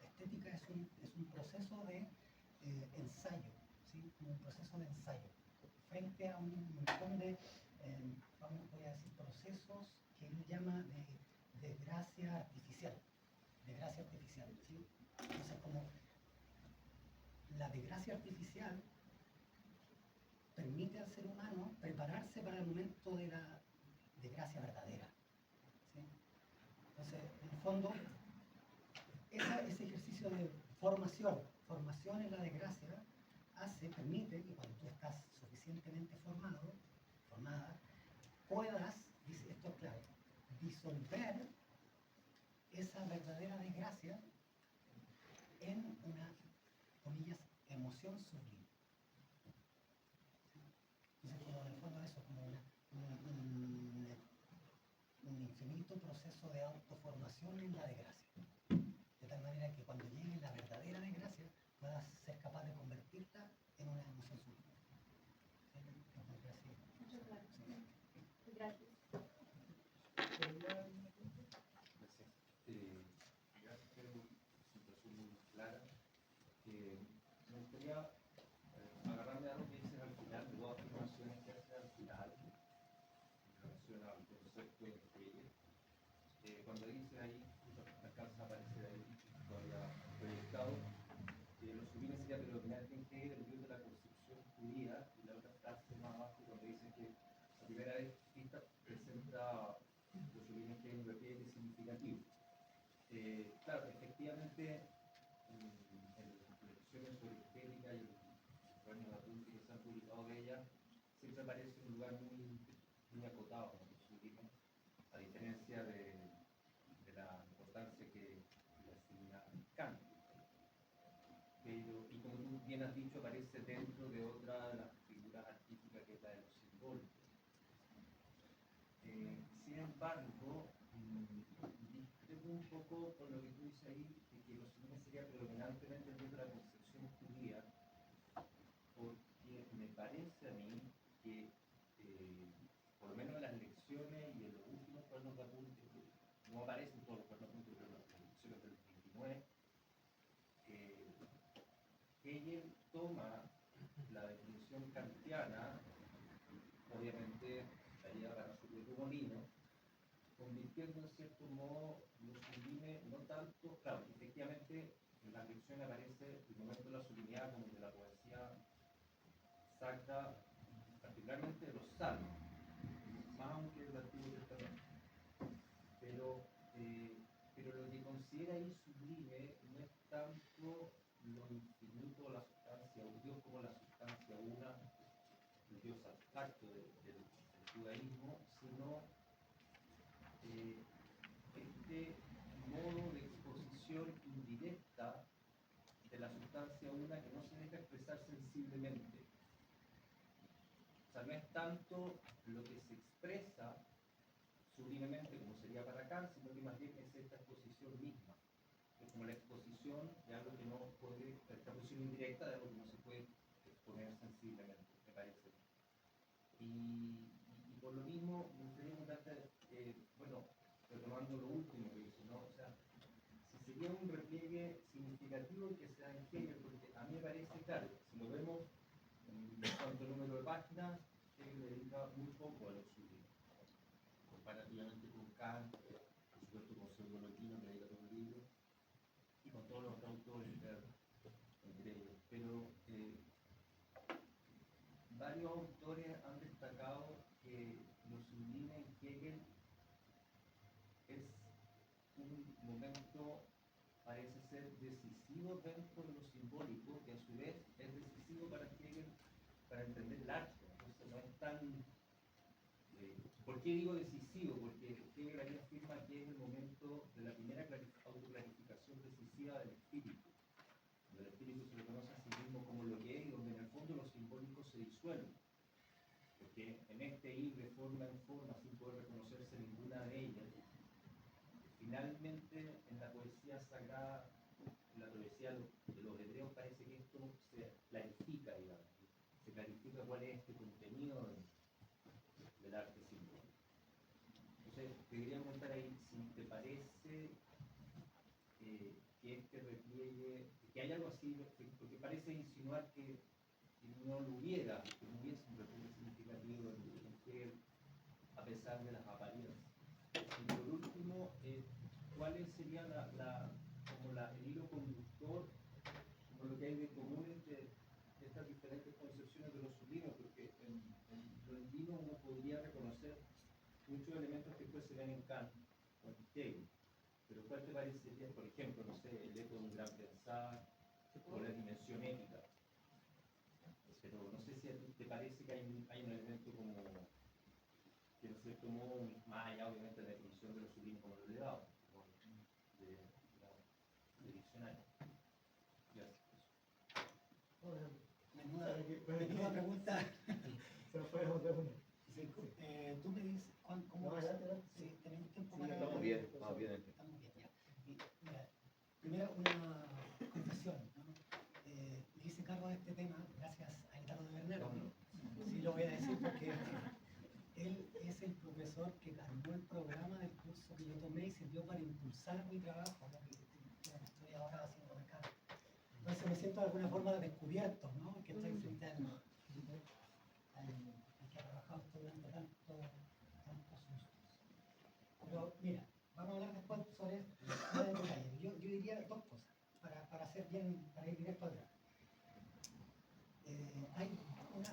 estética es un proceso de ensayo, ¿sí? Un proceso de ensayo frente a un montón de voy a decir procesos que él llama de desgracia artificial, ¿sí? Entonces, como la desgracia artificial permite al ser humano prepararse para el momento de la desgracia verdadera, ¿sí? Entonces, en el fondo, ese ejercicio de formación en la desgracia permite que cuando tú estás suficientemente formada, puedas, dice, esto es clave, disolver esa verdadera desgracia en una, comillas, emoción sublime. Entonces, como en el fondo eso, como un infinito proceso de autoformación en la desgracia. De tal manera que cuando llegue la verdadera desgracia, puedas ser capaz de convertirla en una emoción sublime. Gracias. Gracias, creo que situación muy clara. Me gustaría agarrarme a lo que dices al final, de dos afirmaciones que haces al final, en relación al concepto de Hegel. Cuando dices ahí, me alcanza a aparecer ahí, todavía proyectado, lo sublime sería predominante en Hegel, el dios de la concepción judía, y la otra frase más abajo, donde dice que la primera vista presenta lo sublime en Hegel es significativo. Claro, efectivamente, en las lecciones sobre estética y los cuadernos de apuntes que se han publicado de ella, siempre aparece un lugar muy acotado, ¿no? Sublime, a diferencia de la importancia que le asigna Kant. Pero, y como tú bien has dicho, aparece dentro de otra de las figuras artísticas que es la de los simbólicos. Sin embargo, discrepo un poco con lo que tú dices ahí, de que lo sublime sería predominantemente el de la concepción judía, porque me parece a mí que, por lo menos en las lecciones y en los últimos cuadernos de apuntes, no aparecen todos los cuadernos de apuntes, pero las lecciones del 29, Hegel toma la definición kantiana, obviamente estaría para su propio molino, convirtiendo en cierto modo lo sublime, no tanto, claro, efectivamente en la lección aparece el momento de la sublimidad como de la poesía sacra, particularmente de los salmos, más aunque del Antiguo Testamento. Pero lo que considera ahí sublime no es tanto lo infinito, la sustancia, un Dios como la sustancia una, el Dios abstracto del judaísmo, sino este modo de exposición indirecta de la sustancia una que no se deja expresar sensiblemente. O sea, no es tanto lo que se expresa sublimemente, como sería para Kant, sino que más bien es esta exposición misma. Es como la exposición de algo que no puede, la exposición indirecta de algo que no se puede exponer sensiblemente, me parece. Y por lo mismo, me gustaría preguntarte, bueno, retomando lo último que hizo, ¿no? O sea, si sería un repliegue significativo que sea en Hegel, porque a mí me parece, claro, si lo vemos en cuanto al número de páginas, Hegel le dedica muy poco a lo sublime, comparativamente con Kant, por supuesto con Pseudologino, que dedica todo el libro, y con todos los otros autores entre ellos. Pero varios autores han destacado que lo sublime en Hegel es un momento, parece ser decisivo dentro de lo simbólico, que a su vez es decisivo para Hegel para entender el arte. Entonces no es tan... ¿por qué digo decisivo? Porque Hegel ahí afirma que es el momento de la primera autoclarificación decisiva del espíritu. Donde el espíritu se reconoce a sí mismo como lo que es y donde en el fondo lo simbólico se disuelve. Porque en este ir de forma en forma, sin poder reconocerse ninguna de ellas, finalmente en la poesía sagrada, en la poesía de los hebreos, parece que esto se clarifica, digamos, se clarifica cuál es este contenido del arte simbólico. Entonces, te quería preguntar ahí si te parece que este repliegue, que hay algo así, porque parece insinuar que no lo hubiera, que no hubiese un repliegue significativo en Hegel, a pesar de las apariencias. Y por último, ¿cuál sería el hilo conductor, como lo que hay de común entre estas diferentes concepciones de lo sublime? Porque en lo divino uno podría reconocer muchos elementos que después se ven en Kant o en Hegel. Pero ¿cuál te parecería, por ejemplo, no sé, el eco de un gran pensar o la dimensión ética? Pero no sé si a ti te parece que hay un elemento como que en cierto modo, más allá obviamente de la definición de lo sublime como lo he dado, de diccionario. Gracias. Menuda pregunta. Se nos fue de una. Sí, tú me dices, ¿cómo? No, adelante. Sí, tenemos tiempo Sí, para... estamos bien, Estamos bien, ya. Y, mira, primero una confesión, ¿no? Me hice cargo de este tema gracias a Italo de Bernardo. Sí, lo voy a decir porque él es el profesor que armó el programa del curso que yo tomé y sirvió para impulsar mi trabajo, ¿no? Que estoy ahora haciendo acá. Entonces me siento de alguna forma descubierto, ¿no? Que estoy frente al que ha trabajado esto durante tantos lustros. Pero mira, vamos a hablar después sobre más en detalle. Yo diría dos cosas, para ir directo al grano. Hay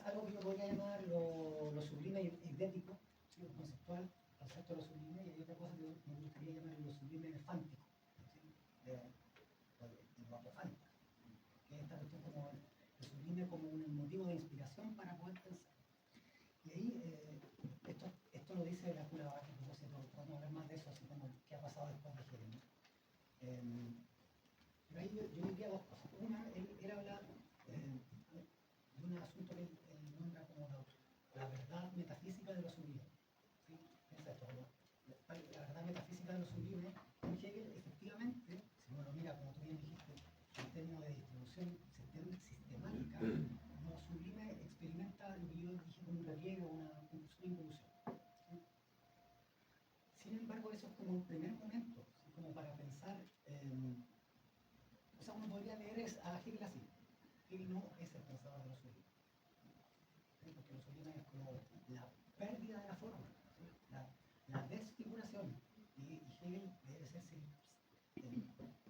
algo que yo podría llamar lo sublime idético, ¿sí? Lo conceptual, el concepto de lo sublime, y hay otra cosa que me gustaría llamar lo sublime fántico, ¿sí? de lo apofánico, que es esta cuestión como lo sublime como un motivo de inspiración para poder pensar. Y ahí, esto lo dice la Cura Bach, entonces podemos hablar más de eso, así como qué ha pasado después de Hegel. Pero ahí yo diría dos cosas. Una, él habla de un asunto que él nombra como la verdad metafísica de lo sublime. ¿Sí? Piensa esto, como la verdad metafísica de lo sublime, en Hegel, efectivamente, si uno lo mira, como tú bien dijiste, en términos de distribución sistemática, lo sublime experimenta lo que yo dije como un repliegue o una involución. ¿Sí? Sin embargo, eso es como un primer momento, ¿sí? Como para pensar, o sea, uno podría leer a Hegel así. Hegel no es el pensador de lo sublime. ¿Sí? Porque lo sublime es como la pérdida de la forma, ¿sí? la desfiguración. Y Hegel debe ser,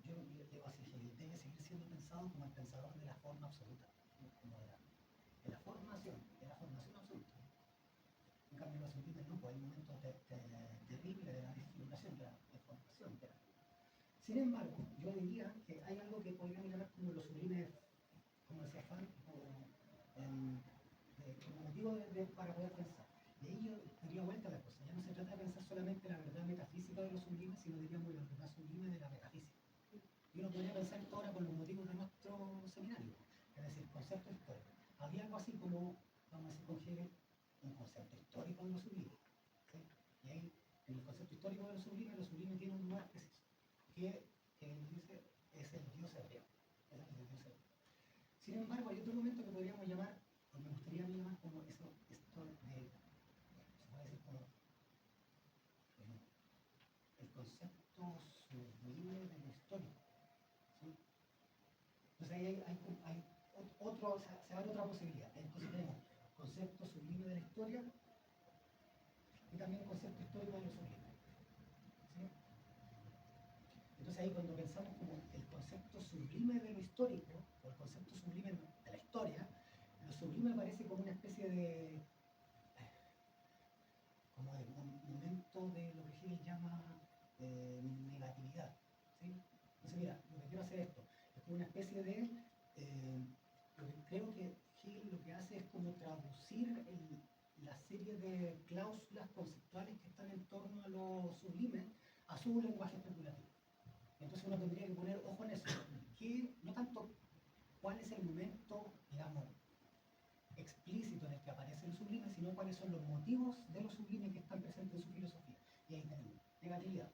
yo lo digo así, Hegel debe seguir siendo pensado como el pensador de la forma absoluta, ¿sí? Como de la formación absoluta. En cambio, lo sublime no, pues hay momentos terribles de la desfiguración, de la deformación. Sin embargo, yo diría que hay algo que podríamos llamar como lo sublime, como decía Fan, como motivo para poder pensar. Y ahí yo daría vuelta a la cosa. Ya no se trata de pensar solamente la verdad metafísica de lo sublime, sino diríamos la verdad sublime de la metafísica. Y uno podría pensar esto ahora con los motivos de nuestro seminario, es decir, concepto histórico. Había algo así como, vamos a decir con Hegel, un concepto histórico de lo sublime. ¿Sí? Y ahí En el concepto histórico de lo sublime tiene un lugar preciso, que él dice es el Dios hebreo. Es el Dios hebreo. Sin embargo, hay otro momento que podríamos llamar, o me gustaría a mí llamar como esto de, se puede decir como el concepto sublime de la historia. ¿Sí? Entonces ahí hay otro, se abre otra posibilidad. Entonces tenemos concepto sublime de la historia y también concepto histórico de lo sublime. ¿Sí? Entonces ahí cuando pensamos como el concepto sublime de lo histórico, o el concepto sublime de la historia, lo sublime aparece como una especie de momento de lo que Hegel llama negatividad. ¿Sí? Entonces mira, lo que quiero hacer es esto, es como una especie de, lo que creo que Hegel lo que hace es como traducir la serie de cláusulas conceptuales que están en torno a lo sublime a su lenguaje especulativo. Entonces uno tendría que poner ojo en eso, que no tanto cuál es el momento, digamos, explícito en el que aparece lo sublime, sino cuáles son los motivos de lo sublime que están presentes en su filosofía. Y ahí tenemos negatividad,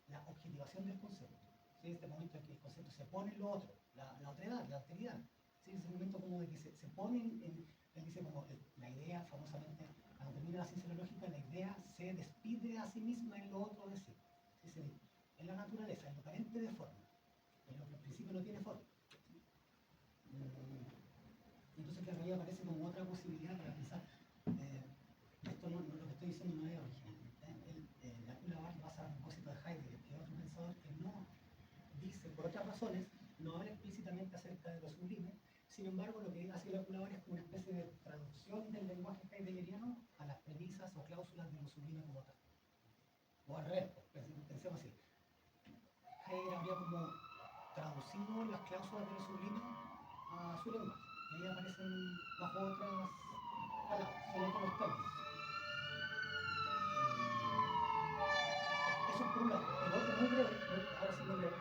la objetivación del concepto, ¿sí? Este momento en que el concepto se pone en lo otro, la otredad, la alteridad, ¿sí? Ese momento como de que se pone él dice como la idea, famosamente, cuando termina la ciencia lógica, la idea se despide a sí misma en lo otro de sí. ¿Sí? En la naturaleza, en lo carente de forma, en lo que al principio no tiene forma. Entonces, claro, ahí aparece como otra posibilidad para pensar. Esto lo que estoy diciendo no es original. La Kula basa a propósito de Heidegger, que es otro pensador que no dice, por otras razones, no habla explícitamente acerca de lo sublime. Sin embargo, lo que hace la Kula es como una especie de traducción del lenguaje heideggeriano a las premisas o cláusulas de lo sublime como tal. O al revés, pensemos así. Heidegger habría como traducido las cláusulas de lo sublime a su lenguaje. Y ahí aparecen bajo otras palabras, son otros términos. Eso es por un lado. El otro muy breve, ahora sí muy breve.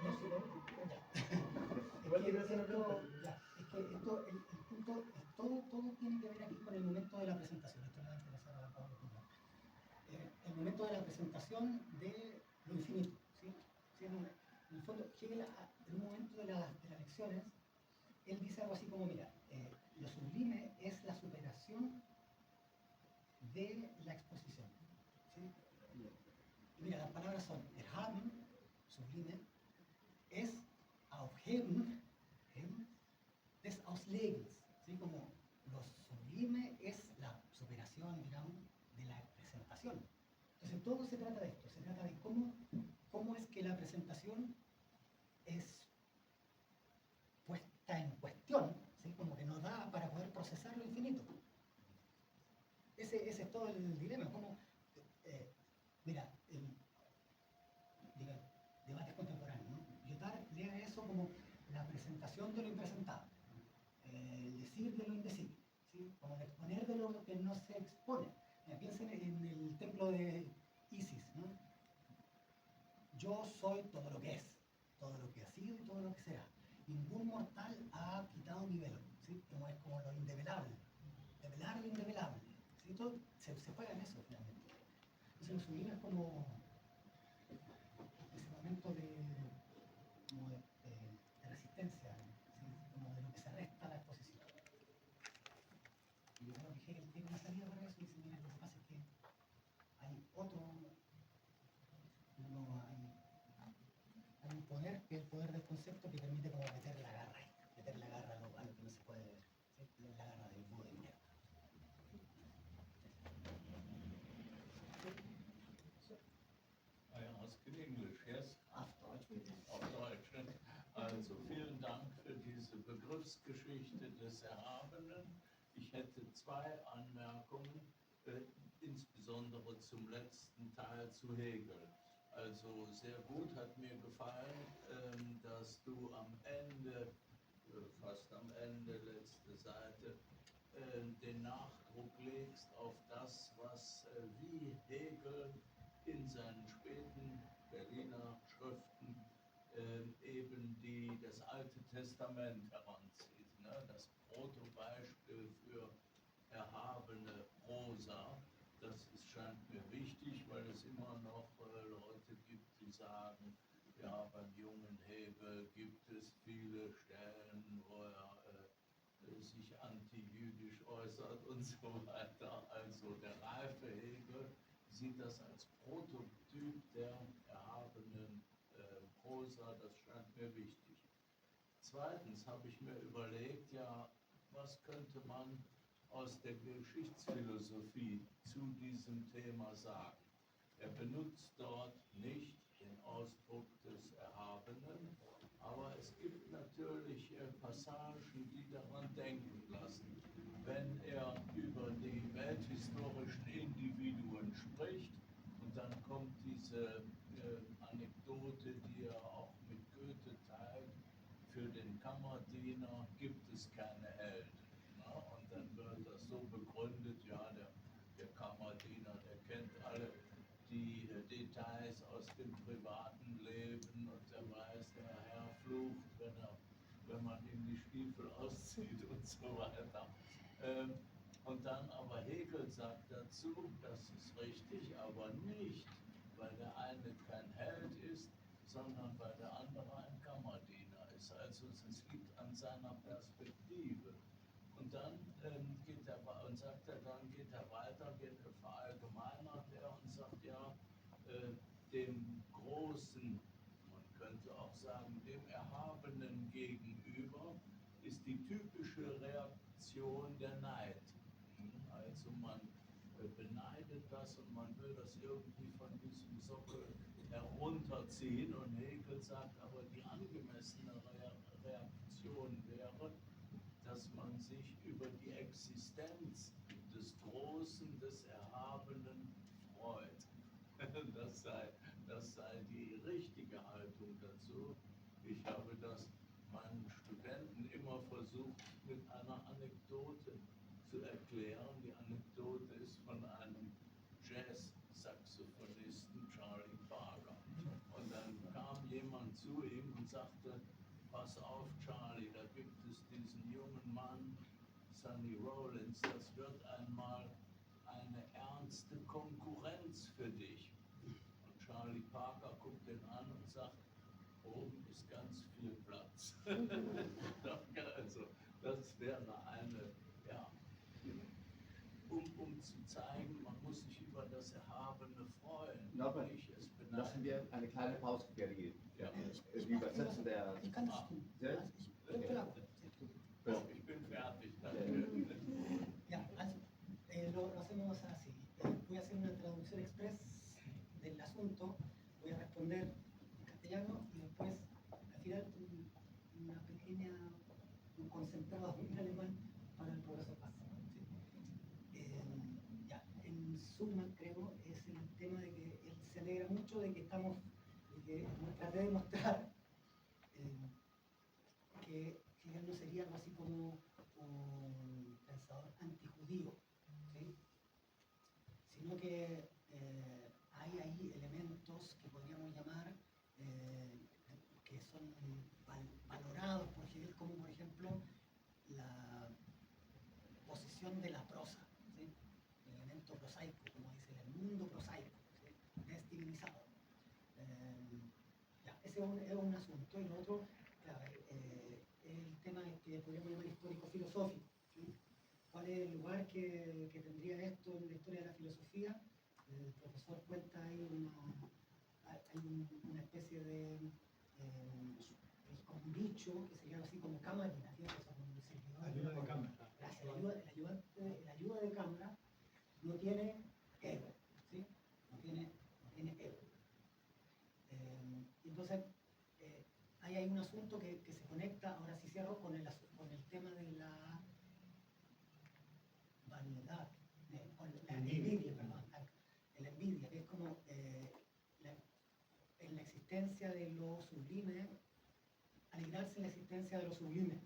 No sé, Igual quiero hacer una pregunta. es que esto, el punto, todo tiene que ver aquí con el momento de la presentación. Esto le va a interesar a Pablo Pumar. El momento de la presentación de lo infinito. ¿Sí? ¿Sí? En el fondo, Hegel, en un momento de las lecciones, él dice algo así como, mira, lo sublime es la superación de la exposición. ¿Sí? Mira, las palabras son erhaben, sublime, es aufheben, des Auslegens, ¿sí? Como lo sublime es la superación, digamos, de la presentación. Entonces todo se trata de esto, se trata de cómo es que la presentación es puesta en cuestión, ¿sí? Como que nos da para poder procesar lo infinito. Ese es todo el dilema. Como, mira, debates contemporáneos, ¿no? Lyotard lee eso como la presentación de lo impresentable, el decir de lo indecible, ¿sí? Como el exponer de lo que no se expone. Piensen en el templo de Isis, ¿no? Yo soy todo lo que es, todo lo que ha sido y todo lo que será. Ningún mortal ha quitado mi velo, ¿sí? Como es como lo indevelable, develar lo indevelable, ¿sí? Todo se juega en eso finalmente. Entonces lo sublime es como ese momento de resistencia, ¿sí? Como de lo que se resta a la exposición. Y yo creo que Hegel tiene una salida para eso y dice, mira, lo que pasa es que hay hay un poder, que es el poder del concepto, que permite como meter la garra a lo que no se puede ver, ¿sí? La garra del búho de mierda. I ask in English, yes? Auf Deutsch bitte. Auf Deutsch. Also vielen Dank für diese Begriffsgeschichte des Erhabenen. Ich hätte zwei Anmerkungen, insbesondere zum letzten Teil zu Hegel. Also sehr gut hat mir gefallen, dass du am Ende, fast am Ende, letzte Seite, den Nachdruck legst auf das, was wie Hegel in seinen späten Berliner Schriften eben das Alte Testament heranzieht. Ne? Das Protobeispiel für erhabene Prosa, das scheint mir wichtig, weil es immer noch Leute gibt, die sagen, ja, beim jungen Hegel gibt es viele Stellen, wo er sich antijüdisch äußert und so weiter. Also der reife Hegel sieht das als Prototyp der erhabenen Prosa, das scheint mir wichtig. Zweitens habe ich mir überlegt, ja, was könnte man aus der Geschichtsphilosophie zu diesem Thema sagen? Er benutzt dort nicht den Ausdruck des Erhabenen, aber es gibt natürlich Passagen, die daran denken lassen. Wenn er über die welthistorischen Individuen spricht und dann kommt diese Anekdote, die er auch mit Goethe teilt, für den Kammerdiener gibt es keine Helden. Na? Und dann wird das so begründet, ja, der Kammerdiener, der kennt alle die Details aus dem privaten Leben und der weiß, der Herr flucht, wenn man ihm die Stiefel auszieht und so weiter. Und dann aber Hegel sagt dazu, das ist richtig, aber nicht, weil der eine kein Held ist, sondern weil der andere ein Kammerdiener ist. Also es liegt an seiner Perspektive. Und dann geht er weiter, verallgemeinert er und sagt, ja, dem Großen, man könnte auch sagen, dem Erhabenen gegenüber ist die typische Reaktion der Neid. Also man beneidet das und man will das irgendwie von diesem Sockel herunterziehen und Hegel sagt, aber die angemessene Reaktion wäre, dass man sich über die Existenz des Großen, des Erhabenen freut. Das sei die richtige Haltung dazu. Ich habe das meinen Studenten immer versucht, mit einer Anekdote zu erklären. Die Anekdote ist von einem Jazz-Saxophonisten, Charlie Parker. Und dann kam jemand zu ihm und sagte, pass auf, Charlie, da gibt es diesen jungen Mann, Sonny Rollins, das wird einmal eine ernste Konkurrenz für dich. Und Charlie Parker guckt den an und sagt, oben ist ganz viel Platz. Also, das wäre eine, ja, um zu zeigen, man muss sich über das Erhabene freuen. Norbert, nicht es lassen beneiden. wir eine kleine Pause geben. Ja. Wir übersetzen der. Ich kann das tun. Sehr? Also claro. Oh, ich bin fertig, danke. Ya, lo hacemos así. Voy a hacer una traducción express del asunto, voy a responder en castellano y después, al final, una pequeña, un concentrado en alemán para el profesor Paz. ¿Sí? Ya, en suma, creo, es el tema de que él se alegra mucho de que estamos, de que traté de mostrar que él no sería algo así como un pensador antijudío, ¿sí? Sino que hay ahí elementos que podríamos llamar que son valorados por Hegel, como por ejemplo la posición de la prosa, ¿sí? El elemento prosaico, como dice, el mundo prosaico, ¿sí? Desdivinizado. Ya, ese es un asunto, y lo otro, claro, el tema que podríamos llamar histórico-filosófico, ¿sí? ¿Cuál es el lugar que tendría esto en la historia de la filosofía? El profesor cuenta ahí una especie de como un dicho que sería así como camarina, ¿cierto? O sea, como un servidor. Ayuda de cámara. Gracias, el ayuda de cámara no tiene ego, ¿sí? No tiene ego. Entonces, ahí hay un asunto que se conecta, ahora sí cierro, con el tema de la vanidad, con la envidia, perdón, la envidia, que es como en la existencia de lo sublime, alegrarse en la existencia de lo sublime.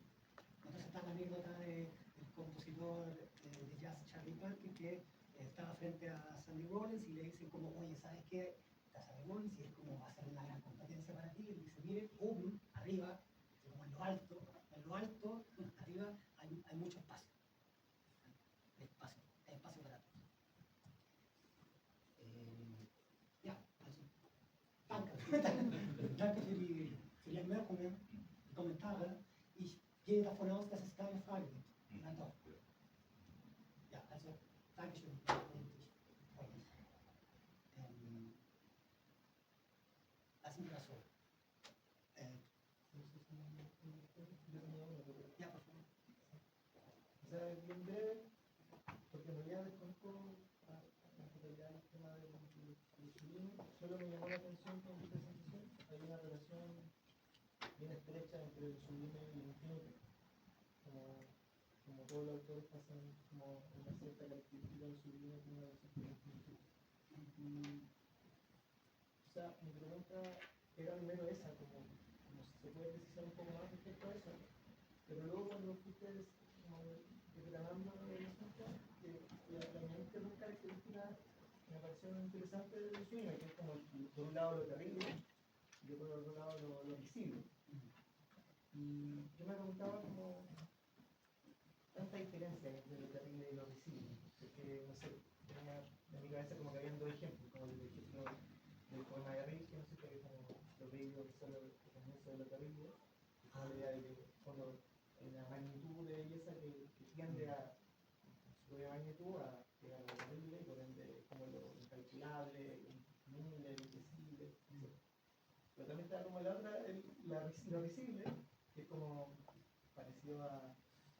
Entonces está la anécdota del compositor de jazz Charlie Parker, que estaba frente a Sandy Rollins y le dicen como, oye, ¿sabes qué? Está Sandy Rollins y es como va a ser una gran competencia para ti. Y él dice, mire, arriba, como en lo alto, arriba hay mucho espacio. Hay espacio para todos. Danke für die Anmerkungen, die Kommentare. Ich gehe davon aus, dass es keine Frage gibt. Na doch. Ja, also, Dankeschön. Und ich freue mich. Lassen wir das so. Ja, por favor. O sea, bien breve, porque en realidad desconozco en totalidad el tema del sublime. Solo me llamó la atención que en tu presentación hay una relación bien estrecha entre el sublime y el infinito. Como todos los autores pasan como una cierta característica del sublime como una relación con el infinito. O sea, mi pregunta era primero esa, como si se puede precisar un poco más respecto a eso, pero luego cuando fuiste como desgranando el asunto, la mente dos características me parecieron interesantes del sueño, que es como por un lado lo terrible y por otro lado lo visible. Y yo me preguntaba como tanta diferencia entre lo terrible y lo visible, porque no sé, en mi cabeza como que habían dos ejemplos, como el ejemplo del poema de Rilke, ¿no sé? Que es como lo bello que solo el comienzo de lo terrible, es como la idea de que cuando hay una magnitud de belleza que tiende a su propia magnitud a llegar a lo terrible, y por ende como lo incalculable, insostenible, invisible, etc. Pero también está como la otra, lo visible, que es como parecido a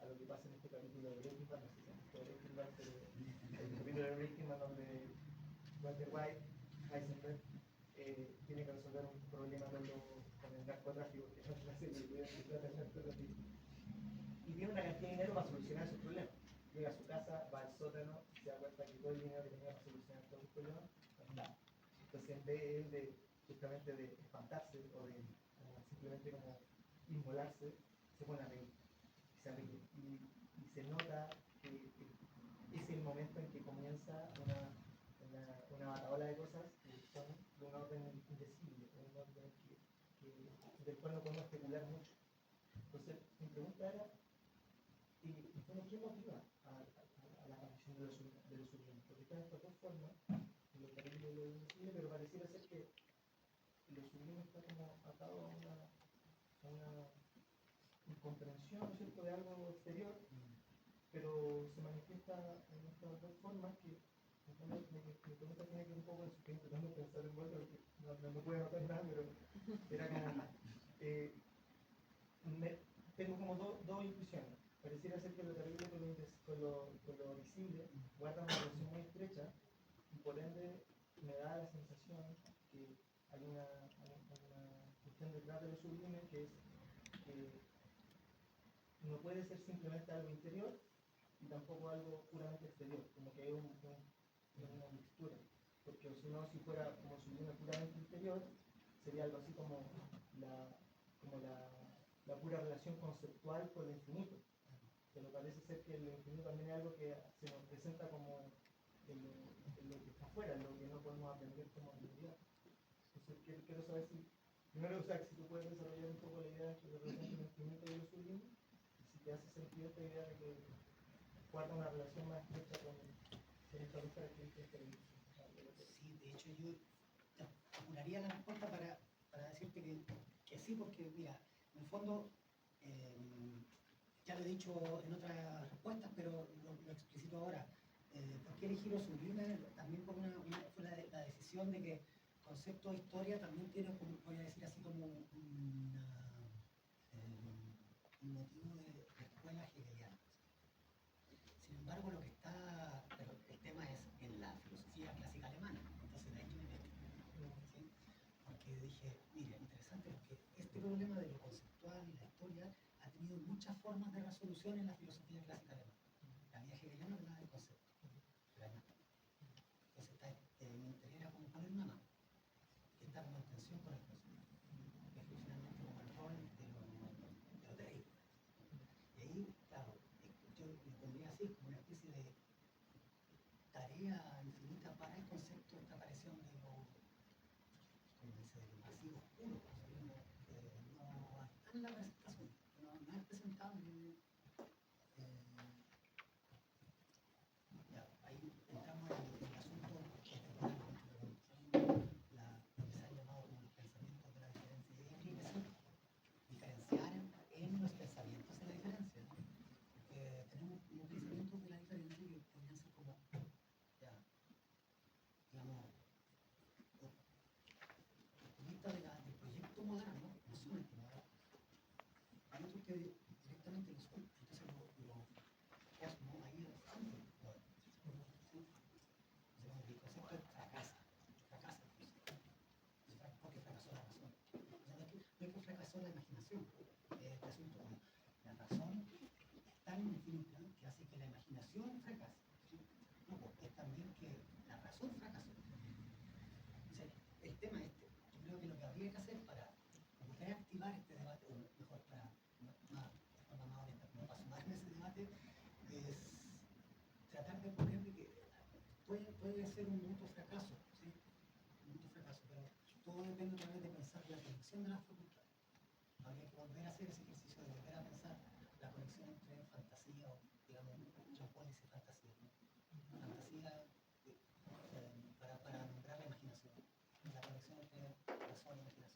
lo que pasa en este capítulo de Breaking Bad, no sé si han visto Breaking Bad, pero el capítulo de Breaking Bad donde Walter White, Heisenberg, tiene que resolver un problema con el narcotráfico, que no es la serie que trata el narcotráfico. Y tiene una cantidad de dinero para solucionar esos problemas. Llega a su casa, va al sótano, se da cuenta que todo el dinero que tenía para solucionar todos los problemas no está. Entonces, en vez de justamente de espantarse o de simplemente como inmolarse, se pone a reír. Se ríe. Y se nota que es el momento en que comienza una bataola de cosas que son de un orden indecible, un orden del cual no podemos especular mucho. Entonces, mi pregunta era, ¿qué motiva a la aparición de lo sublime? Porque están estas dos formas, lo terrible y lo invisible, pero pareciera ser que lo sublime está como atado a una incomprensión, ¿no es cierto?, de algo exterior, pero se manifiesta en estas dos formas que mi pregunta tiene que ver un poco en su que intentando pensar en vuelta, porque no puedo anotar nada, pero era como tengo como dos intuiciones. Pareciera ser que lo terrible con lo visible guarda una relación muy estrecha y por ende me da la sensación que hay una cuestión detrás de lo sublime que es que no puede ser simplemente algo interior y tampoco algo puramente exterior, como que es una mixtura, porque si no, si fuera como sublime puramente interior, sería algo así como la pura relación conceptual con lo infinito, pero parece ser que lo infinito también es algo que se nos presenta como en lo que está afuera, en lo que no podemos aprender como realidad. Entonces quiero saber primero, o sea, si tú puedes desarrollar un poco la idea de la relación con lo infinito y lo sublime, si te hace sentido esta idea de que guarda una relación más estrecha con estas dos características. Sí, de hecho yo apuraría la respuesta para decirte que sí, porque mira, en el fondo, ya lo he dicho en otras respuestas, pero lo explicito ahora. ¿Por qué elegir lo sublime? También por fue la decisión de que concepto de historia también tiene, como, voy a decir así, como un motivo de escuela hegeliana. Sin embargo, pero el tema es en la filosofía clásica alemana, entonces de ahí me metí, ¿sí? Porque dije, mire, interesante, porque este problema de lo conceptual y la historia ha tenido muchas formas de resolución en la filosofía clásica alemana. La vía hegeliana hablaba del concepto, entonces me interesa como poner una mano, que está como en tensión con el concepto, que es finalmente como el rol de lo terrible. Y ahí, claro, yo lo pondría así, como una especie de tarea infinita para el concepto de esta aparición de lo, como dice, de lo masivo oscuro, o sea, no está en la presentación, no es presentable. Ya, ahí entramos en el asunto que lo que se ha llamado como los pensamientos fracase y que la imaginación fracase. ¿Sí? No, porque es también que la razón fracasó. Entonces, el tema este, yo creo que lo que habría que hacer para reactivar este debate, o mejor, para de forma más honesta, como para sumar en ese debate, es tratar de poner de que puede ser un mutuo fracaso, ¿sí? Un mutuo fracaso, pero todo depende otra vez de pensar la conexión de las facultades. Habría que volver a hacer ese ejercicio de volver a pensar la conexión entre fantasía o, digamos, Jean Paul dice fantasía, ¿no? Fantasía para nombrar la imaginación, la conexión entre razón y imaginación.